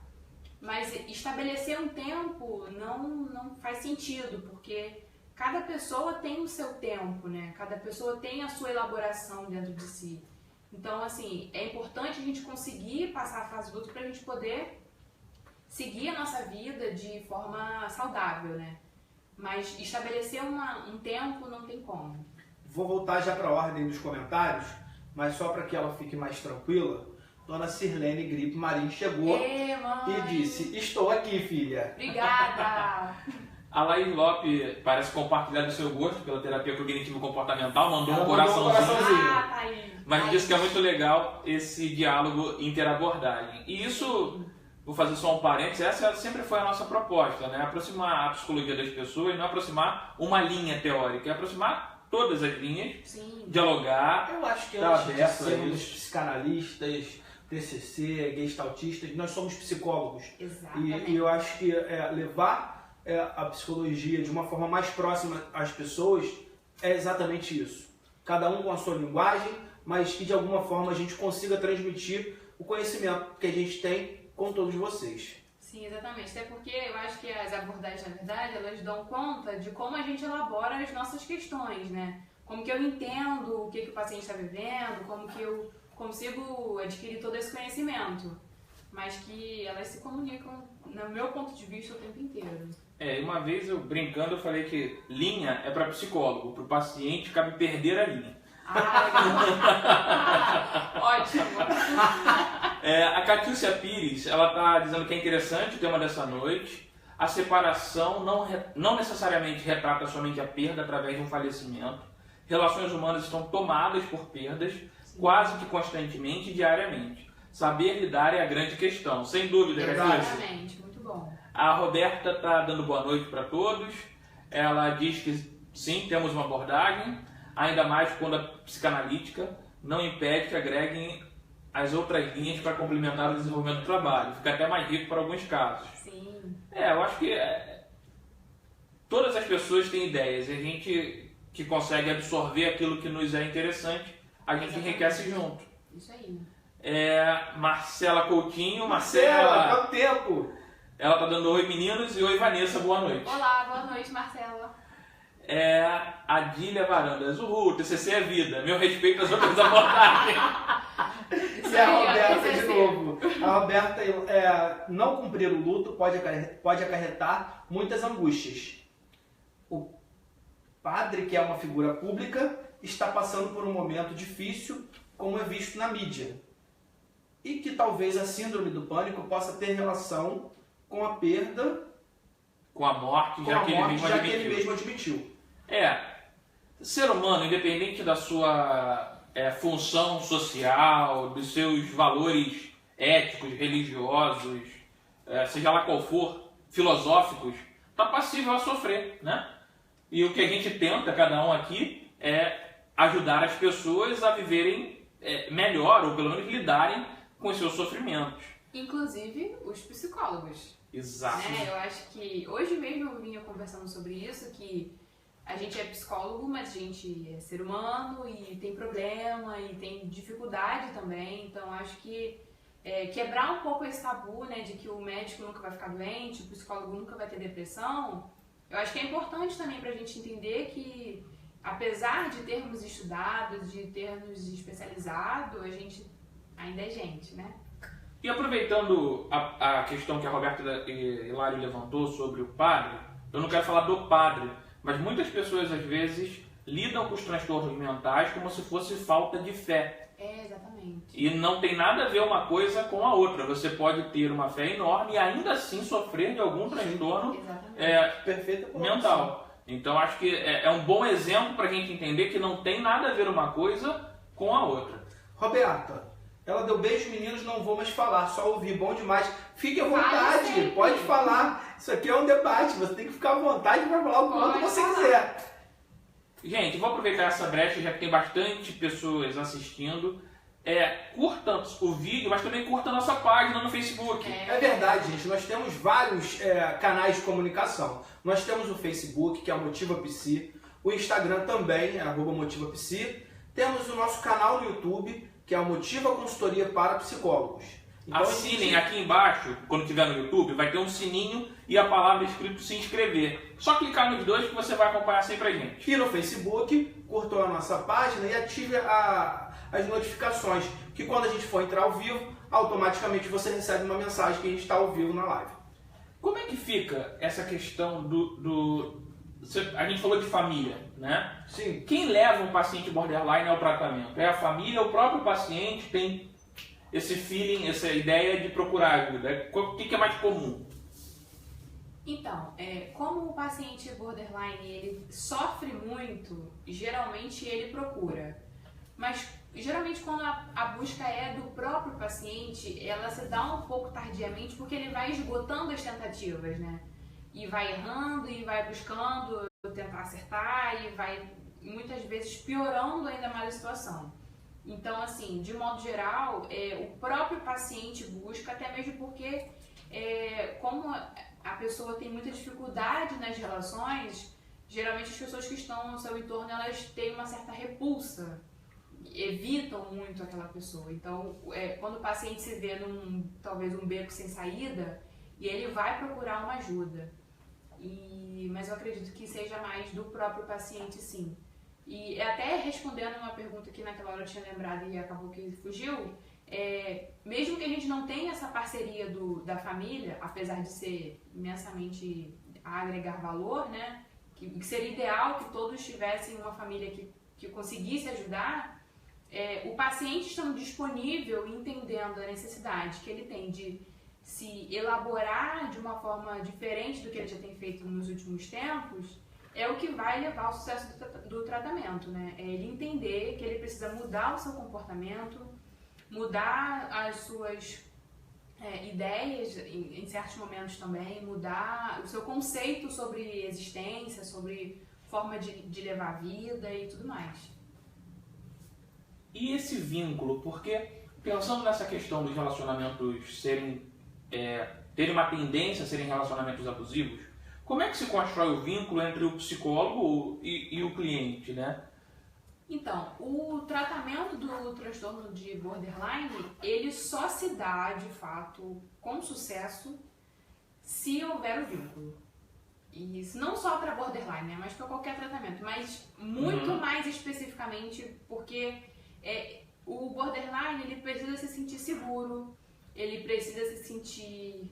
[SPEAKER 3] Mas estabelecer um tempo não faz sentido, porque cada pessoa tem o seu tempo, né? Cada pessoa tem a sua elaboração dentro de si. Então, assim, é importante a gente conseguir passar a fase do luto para a gente poder seguir a nossa vida de forma saudável, né? Mas estabelecer um tempo não tem como.
[SPEAKER 2] Vou voltar já para a ordem dos comentários, mas só para que ela fique mais tranquila. Dona Sirlene Gripe Marim chegou e disse: estou aqui, filha.
[SPEAKER 3] Obrigada!
[SPEAKER 1] A Laís Lopes parece compartilhar do seu gosto pela terapia cognitivo-comportamental, mandou um
[SPEAKER 2] coraçãozinho.
[SPEAKER 3] Tá aí.
[SPEAKER 1] Mas disse que é muito legal esse diálogo interabordagem. E isso, vou fazer só um parênteses, essa sempre foi a nossa proposta, né? Aproximar a psicologia das pessoas, não aproximar uma linha teórica, é aproximar todas as linhas,
[SPEAKER 3] Sim.
[SPEAKER 1] Dialogar.
[SPEAKER 2] Eu acho que
[SPEAKER 1] Tá
[SPEAKER 2] antes de
[SPEAKER 1] aberto a
[SPEAKER 2] sermos
[SPEAKER 1] isso.
[SPEAKER 2] psicanalistas, TCC, gestaltistas, nós somos psicólogos.
[SPEAKER 3] Exatamente.
[SPEAKER 2] E eu acho que levar a psicologia de uma forma mais próxima às pessoas é exatamente isso. Cada um com a sua linguagem, mas que de alguma forma a gente consiga transmitir o conhecimento que a gente tem com todos vocês.
[SPEAKER 3] Sim, exatamente. Até porque eu acho que as abordagens, na verdade, elas dão conta de como a gente elabora as nossas questões, né? Como que eu entendo o que o paciente está vivendo, como que eu consigo adquirir todo esse conhecimento. Mas que elas se comunicam, no meu ponto de vista, o tempo inteiro.
[SPEAKER 1] Uma vez eu brincando eu falei que linha é para psicólogo, para o paciente cabe perder a linha.
[SPEAKER 3] Ótimo!
[SPEAKER 1] A Catiúcia Pires, ela está dizendo que é interessante o tema dessa noite. A separação não necessariamente retrata somente a perda através de um falecimento. Relações humanas estão tomadas por perdas, quase que constantemente e diariamente. Saber lidar é a grande questão, sem dúvida, Catiúcia.
[SPEAKER 3] Exatamente, muito bom.
[SPEAKER 1] A Roberta está dando boa noite para todos. Ela diz que sim, temos uma abordagem, ainda mais quando a psicanalítica não impede que agreguem as outras linhas para complementar o desenvolvimento do trabalho. Fica até mais rico para alguns casos.
[SPEAKER 3] Sim.
[SPEAKER 1] Eu acho que todas as pessoas têm ideias e a gente que consegue absorver aquilo que nos é interessante, a gente enriquece junto.
[SPEAKER 3] Isso aí.
[SPEAKER 1] Marcela Coutinho.
[SPEAKER 2] Marcela, quanto tempo?
[SPEAKER 1] Ela tá dando oi meninos e oi Vanessa, boa noite.
[SPEAKER 3] Olá, boa noite, Marcela.
[SPEAKER 1] Adília Varandas, uhul, TCC é vida, meu respeito às outras abordagens.
[SPEAKER 2] E a Roberta de novo. A Roberta, não cumprir o luto pode acarretar muitas angústias. O padre, que é uma figura pública, está passando por um momento difícil, como é visto na mídia. E que talvez a síndrome do pânico possa ter relação com a perda,
[SPEAKER 1] com a morte, já que ele mesmo admitiu. Ser humano, independente da sua função social, dos seus valores éticos, religiosos, seja lá qual for, filosóficos, está passível a sofrer, né? E o que a gente tenta, cada um aqui, é ajudar as pessoas a viverem melhor, ou pelo menos lidarem com os seus sofrimentos.
[SPEAKER 3] Inclusive os psicólogos.
[SPEAKER 1] Exato.
[SPEAKER 3] Eu acho que hoje mesmo eu vinha conversando sobre isso, que a gente é psicólogo, mas a gente é ser humano e tem problema e tem dificuldade também. Então acho que quebrar um pouco esse tabu, né, de que o médico nunca vai ficar doente, o psicólogo nunca vai ter depressão, eu acho que é importante também pra gente entender que apesar de termos estudado, de termos especializado, a gente ainda é gente, né?
[SPEAKER 1] E aproveitando a questão que a Roberta e Hilário levantou sobre o padre, eu não quero falar do padre, mas muitas pessoas às vezes lidam com os transtornos mentais como se fosse falta de fé.
[SPEAKER 3] Exatamente.
[SPEAKER 1] E não tem nada a ver uma coisa com a outra. Você pode ter uma fé enorme e ainda assim sofrer de algum transtorno mental. Então acho que é um bom exemplo para a gente entender que não tem nada a ver uma coisa com a outra.
[SPEAKER 2] Roberta, ela deu beijo, meninos, não vou mais falar, só ouvir, bom demais. Fique à vontade, pode falar. Isso aqui é um debate, você tem que ficar à vontade para falar o quanto você quiser.
[SPEAKER 1] Gente, vou aproveitar essa brecha, já que tem bastante pessoas assistindo. Curta o vídeo, mas também curta a nossa página no Facebook.
[SPEAKER 2] É verdade, gente. Nós temos vários canais de comunicação. Nós temos o Facebook, que é a Motiva Psi. O Instagram também é @Motiva Psi. Temos o nosso canal no YouTube, que é a Motiva Consultoria para Psicólogos.
[SPEAKER 1] Então, assinem aqui embaixo, quando tiver no YouTube, vai ter um sininho e a palavra escrito se inscrever. Só clicar nos dois que você vai acompanhar sempre a gente.
[SPEAKER 2] E no Facebook, curtam a nossa página e ative as notificações, que quando a gente for entrar ao vivo, automaticamente você recebe uma mensagem que a gente está ao vivo na live.
[SPEAKER 1] Como é que fica essa questão a gente falou de família, né?
[SPEAKER 2] Sim.
[SPEAKER 1] Quem leva um paciente borderline ao tratamento? É a família, o próprio paciente tem esse feeling, essa ideia de procurar ajuda? O que é mais comum?
[SPEAKER 3] Então, como o paciente borderline ele sofre muito, geralmente ele procura. Mas geralmente quando a busca é do próprio paciente, ela se dá um pouco tardiamente porque ele vai esgotando as tentativas, né? E vai errando e vai buscando tentar acertar e vai muitas vezes piorando ainda mais a situação. Então, assim, de modo geral, o próprio paciente busca, até mesmo porque como a pessoa tem muita dificuldade nas relações, geralmente as pessoas que estão no seu entorno, elas têm uma certa repulsa, evitam muito aquela pessoa. Então, quando o paciente se vê talvez um beco sem saída, e ele vai procurar uma ajuda. Mas eu acredito que seja mais do próprio paciente, sim. E até respondendo uma pergunta que naquela hora eu tinha lembrado e acabou que fugiu, mesmo que a gente não tenha essa parceria da família, apesar de ser imensamente a agregar valor, né, que seria ideal que todos tivessem uma família que conseguisse ajudar, o paciente estando disponível e entendendo a necessidade que ele tem de se elaborar de uma forma diferente do que ele já tem feito nos últimos tempos, é o que vai levar ao sucesso do tratamento, né? É ele entender que ele precisa mudar o seu comportamento, mudar as suas ideias em certos momentos também, mudar o seu conceito sobre existência, sobre forma de levar a vida e tudo mais.
[SPEAKER 1] E esse vínculo, porque pensando nessa questão dos relacionamentos terem uma tendência a serem relacionamentos abusivos, como é que se constrói o vínculo entre o psicólogo e o cliente, né?
[SPEAKER 3] Então, o tratamento do transtorno de borderline, ele só se dá, de fato, com sucesso, se houver o vínculo. E isso não só para borderline, né, mas para qualquer tratamento, mas muito mais especificamente porque o borderline, ele precisa se sentir seguro, ele precisa se sentir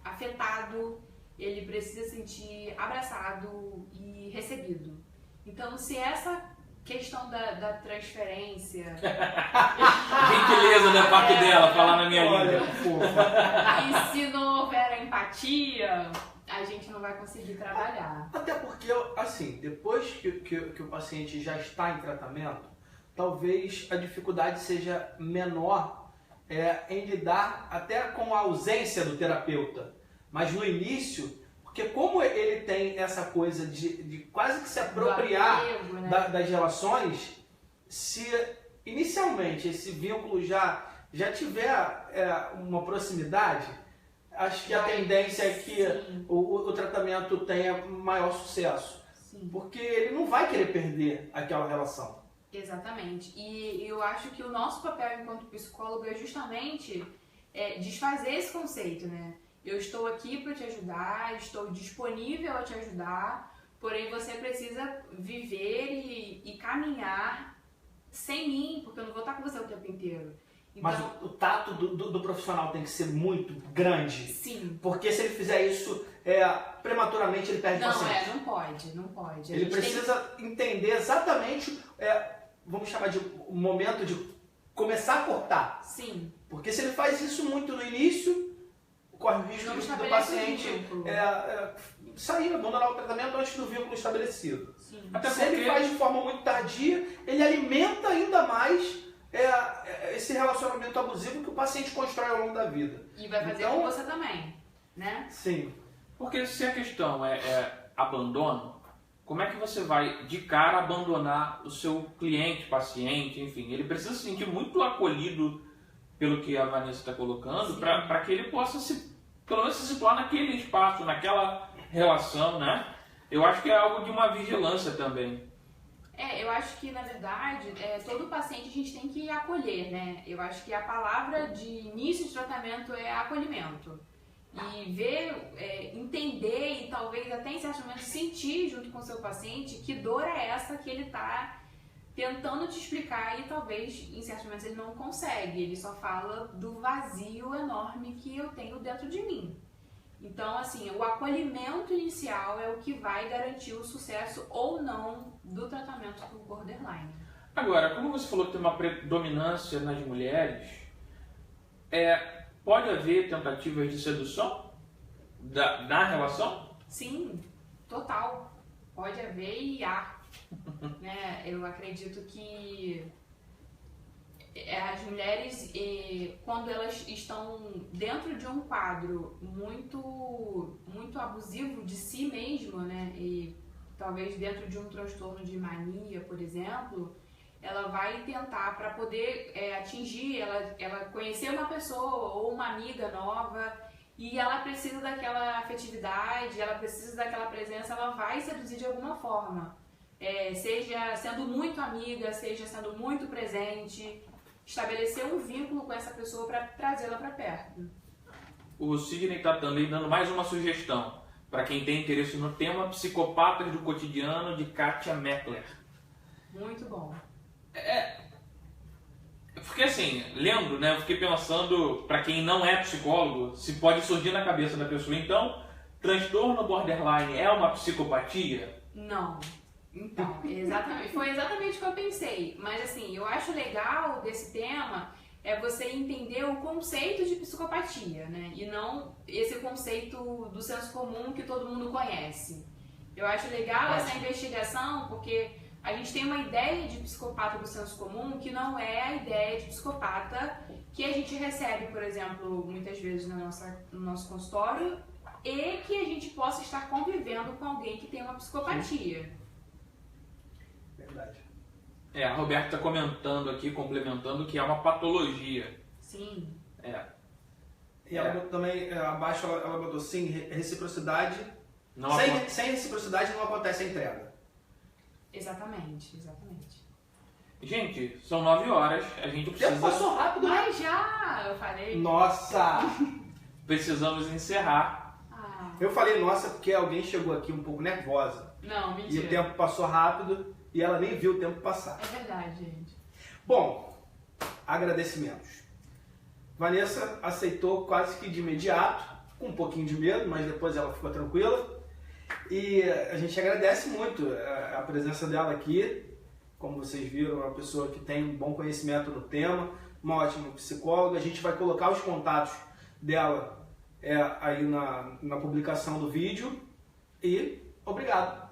[SPEAKER 3] afetado, ele precisa se sentir abraçado e recebido. Então, se essa questão da transferência...
[SPEAKER 1] Gentileza da parte dela, falar na minha língua.
[SPEAKER 3] E se não houver a empatia, a gente não vai conseguir trabalhar.
[SPEAKER 2] Até porque, assim, depois que o paciente já está em tratamento, talvez a dificuldade seja menor em lidar até com a ausência do terapeuta. Mas no início, porque como ele tem essa coisa de quase que se apropriar
[SPEAKER 3] apego, né?
[SPEAKER 2] das relações, se inicialmente esse vínculo já tiver uma proximidade, acho que a tendência é que o tratamento tenha maior sucesso.
[SPEAKER 3] Sim.
[SPEAKER 2] Porque ele não vai querer perder aquela relação.
[SPEAKER 3] Exatamente. E eu acho que o nosso papel enquanto psicólogo é justamente desfazer esse conceito, né? Eu estou aqui para te ajudar, estou disponível a te ajudar, porém você precisa viver e caminhar sem mim, porque eu não vou estar com você o tempo inteiro. Então,
[SPEAKER 2] mas o tato do profissional tem que ser muito grande.
[SPEAKER 3] Sim.
[SPEAKER 2] Porque se ele fizer isso prematuramente, ele perde o paciente.
[SPEAKER 3] Não pode.
[SPEAKER 2] Ele precisa entender exatamente, vamos chamar de momento de começar a cortar.
[SPEAKER 3] Sim.
[SPEAKER 2] Porque se ele faz isso muito no início, corre o risco do paciente sair, abandonar o tratamento antes do vínculo estabelecido.
[SPEAKER 3] Sim.
[SPEAKER 1] Até
[SPEAKER 2] Se
[SPEAKER 1] porque
[SPEAKER 2] ele faz de forma muito tardia, ele alimenta ainda mais esse relacionamento abusivo que o paciente constrói ao longo da vida.
[SPEAKER 3] E vai fazer
[SPEAKER 2] então,
[SPEAKER 3] com você também, né?
[SPEAKER 2] Sim.
[SPEAKER 1] Porque se a questão é abandono, como é que você vai de cara abandonar o seu cliente, paciente, enfim? Ele precisa se sentir muito acolhido pelo que a Vanessa está colocando, para que ele possa pelo menos se situar naquele espaço, naquela relação, né? Eu acho que é algo de uma vigilância também.
[SPEAKER 3] Eu acho que, na verdade, todo paciente a gente tem que acolher, né? Eu acho que a palavra de início de tratamento é acolhimento. E ver, entender e talvez até em certo momento sentir junto com o seu paciente que dor é essa que ele está tentando te explicar e talvez em certos momentos ele não consegue. Ele só fala do vazio enorme que eu tenho dentro de mim. Então, assim, o acolhimento inicial é o que vai garantir o sucesso ou não do tratamento do borderline.
[SPEAKER 1] Agora, como você falou que tem uma predominância nas mulheres, pode haver tentativas de sedução na relação?
[SPEAKER 3] Sim, total. Pode haver e há. Né? Eu acredito que as mulheres, quando elas estão dentro de um quadro muito, muito abusivo de si mesmo, né? E talvez dentro de um transtorno de mania, por exemplo, ela vai tentar para poder atingir, ela conhecer uma pessoa ou uma amiga nova e ela precisa daquela afetividade, ela precisa daquela presença, ela vai seduzir de alguma forma. Seja sendo muito amiga, seja sendo muito presente, estabelecer um vínculo com essa pessoa para trazê-la para perto.
[SPEAKER 1] O Sidney está também dando mais uma sugestão para quem tem interesse no tema Psicopatas do Cotidiano, de Katia Meckler.
[SPEAKER 3] Muito bom.
[SPEAKER 1] Porque assim, lendo, né, eu fiquei pensando, para quem não é psicólogo, se pode surgir na cabeça da pessoa, então, transtorno borderline é uma psicopatia?
[SPEAKER 3] Não. Então, foi exatamente o que eu pensei. Mas assim, eu acho legal desse tema você entender o conceito de psicopatia, né? E não esse conceito do senso comum que todo mundo conhece. Eu acho legal essa investigação porque a gente tem uma ideia de psicopata do senso comum que não é a ideia de psicopata que a gente recebe, por exemplo, muitas vezes no nosso consultório e que a gente possa estar convivendo com alguém que tem uma psicopatia.
[SPEAKER 2] Verdade.
[SPEAKER 1] A Roberta está comentando aqui, complementando, que é uma patologia.
[SPEAKER 3] Sim.
[SPEAKER 2] E ela também, abaixo, ela botou sim, reciprocidade. Sem reciprocidade não acontece a entrega.
[SPEAKER 3] Exatamente.
[SPEAKER 1] Gente, são 9 horas, a gente precisa...
[SPEAKER 2] Já passou rápido, né?
[SPEAKER 3] Mas já, eu falei.
[SPEAKER 2] Nossa!
[SPEAKER 1] Precisamos encerrar.
[SPEAKER 2] Eu falei nossa porque alguém chegou aqui um pouco nervosa.
[SPEAKER 3] Não, mentira.
[SPEAKER 2] E o tempo passou rápido e ela nem viu o tempo passar.
[SPEAKER 3] É verdade, gente.
[SPEAKER 2] Bom, agradecimentos. Vanessa aceitou quase que de imediato, com um pouquinho de medo, mas depois ela ficou tranquila. E a gente agradece muito a presença dela aqui. Como vocês viram, é uma pessoa que tem um bom conhecimento no tema, uma ótima psicóloga. A gente vai colocar os contatos dela aí na publicação do vídeo. E obrigado.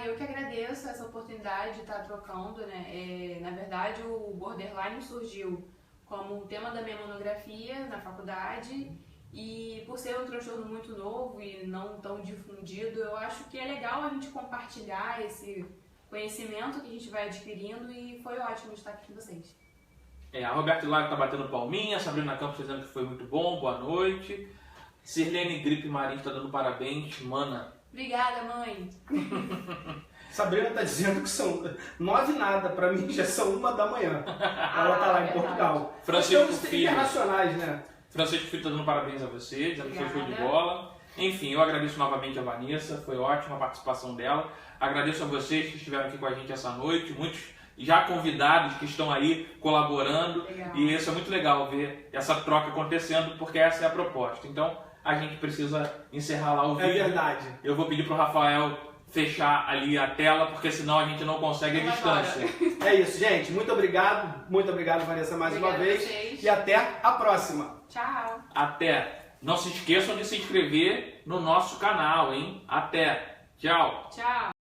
[SPEAKER 3] Eu que agradeço essa oportunidade de estar trocando, né? Na verdade, o borderline surgiu como um tema da minha monografia na faculdade e por ser um transtorno muito novo e não tão difundido, eu acho que é legal a gente compartilhar esse conhecimento que a gente vai adquirindo e foi ótimo estar aqui com vocês.
[SPEAKER 1] A Roberta Hilário está batendo palminha, Sabrina Campos dizendo que foi muito bom, boa noite. Sirlene Gripe Marim está dando parabéns, mana.
[SPEAKER 3] Obrigada, mãe.
[SPEAKER 2] Sabrina está dizendo que são 9 nada, para mim já são 1 da manhã. Ela está lá em Portugal.
[SPEAKER 1] Francisco
[SPEAKER 2] Filho.
[SPEAKER 1] Filho.
[SPEAKER 2] Internacionais, né?
[SPEAKER 1] Francisco Filho está dando parabéns a você, dizendo que foi show de bola. Enfim, eu agradeço novamente a Vanessa, foi ótima a participação dela. Agradeço a vocês que estiveram aqui com a gente essa noite, muitos já convidados que estão aí colaborando.
[SPEAKER 3] Legal.
[SPEAKER 1] E isso é muito legal ver essa troca acontecendo, porque essa é a proposta. Então, a gente precisa encerrar lá o vídeo.
[SPEAKER 2] É verdade.
[SPEAKER 1] Eu vou pedir para o Rafael fechar ali a tela, porque senão a gente não consegue a distância.
[SPEAKER 2] É isso, gente. Muito obrigado, Vanessa, mais uma vez.
[SPEAKER 3] Vocês.
[SPEAKER 2] E até a próxima.
[SPEAKER 3] Tchau.
[SPEAKER 1] Até. Não se esqueçam de se inscrever no nosso canal, hein? Até. Tchau.
[SPEAKER 3] Tchau.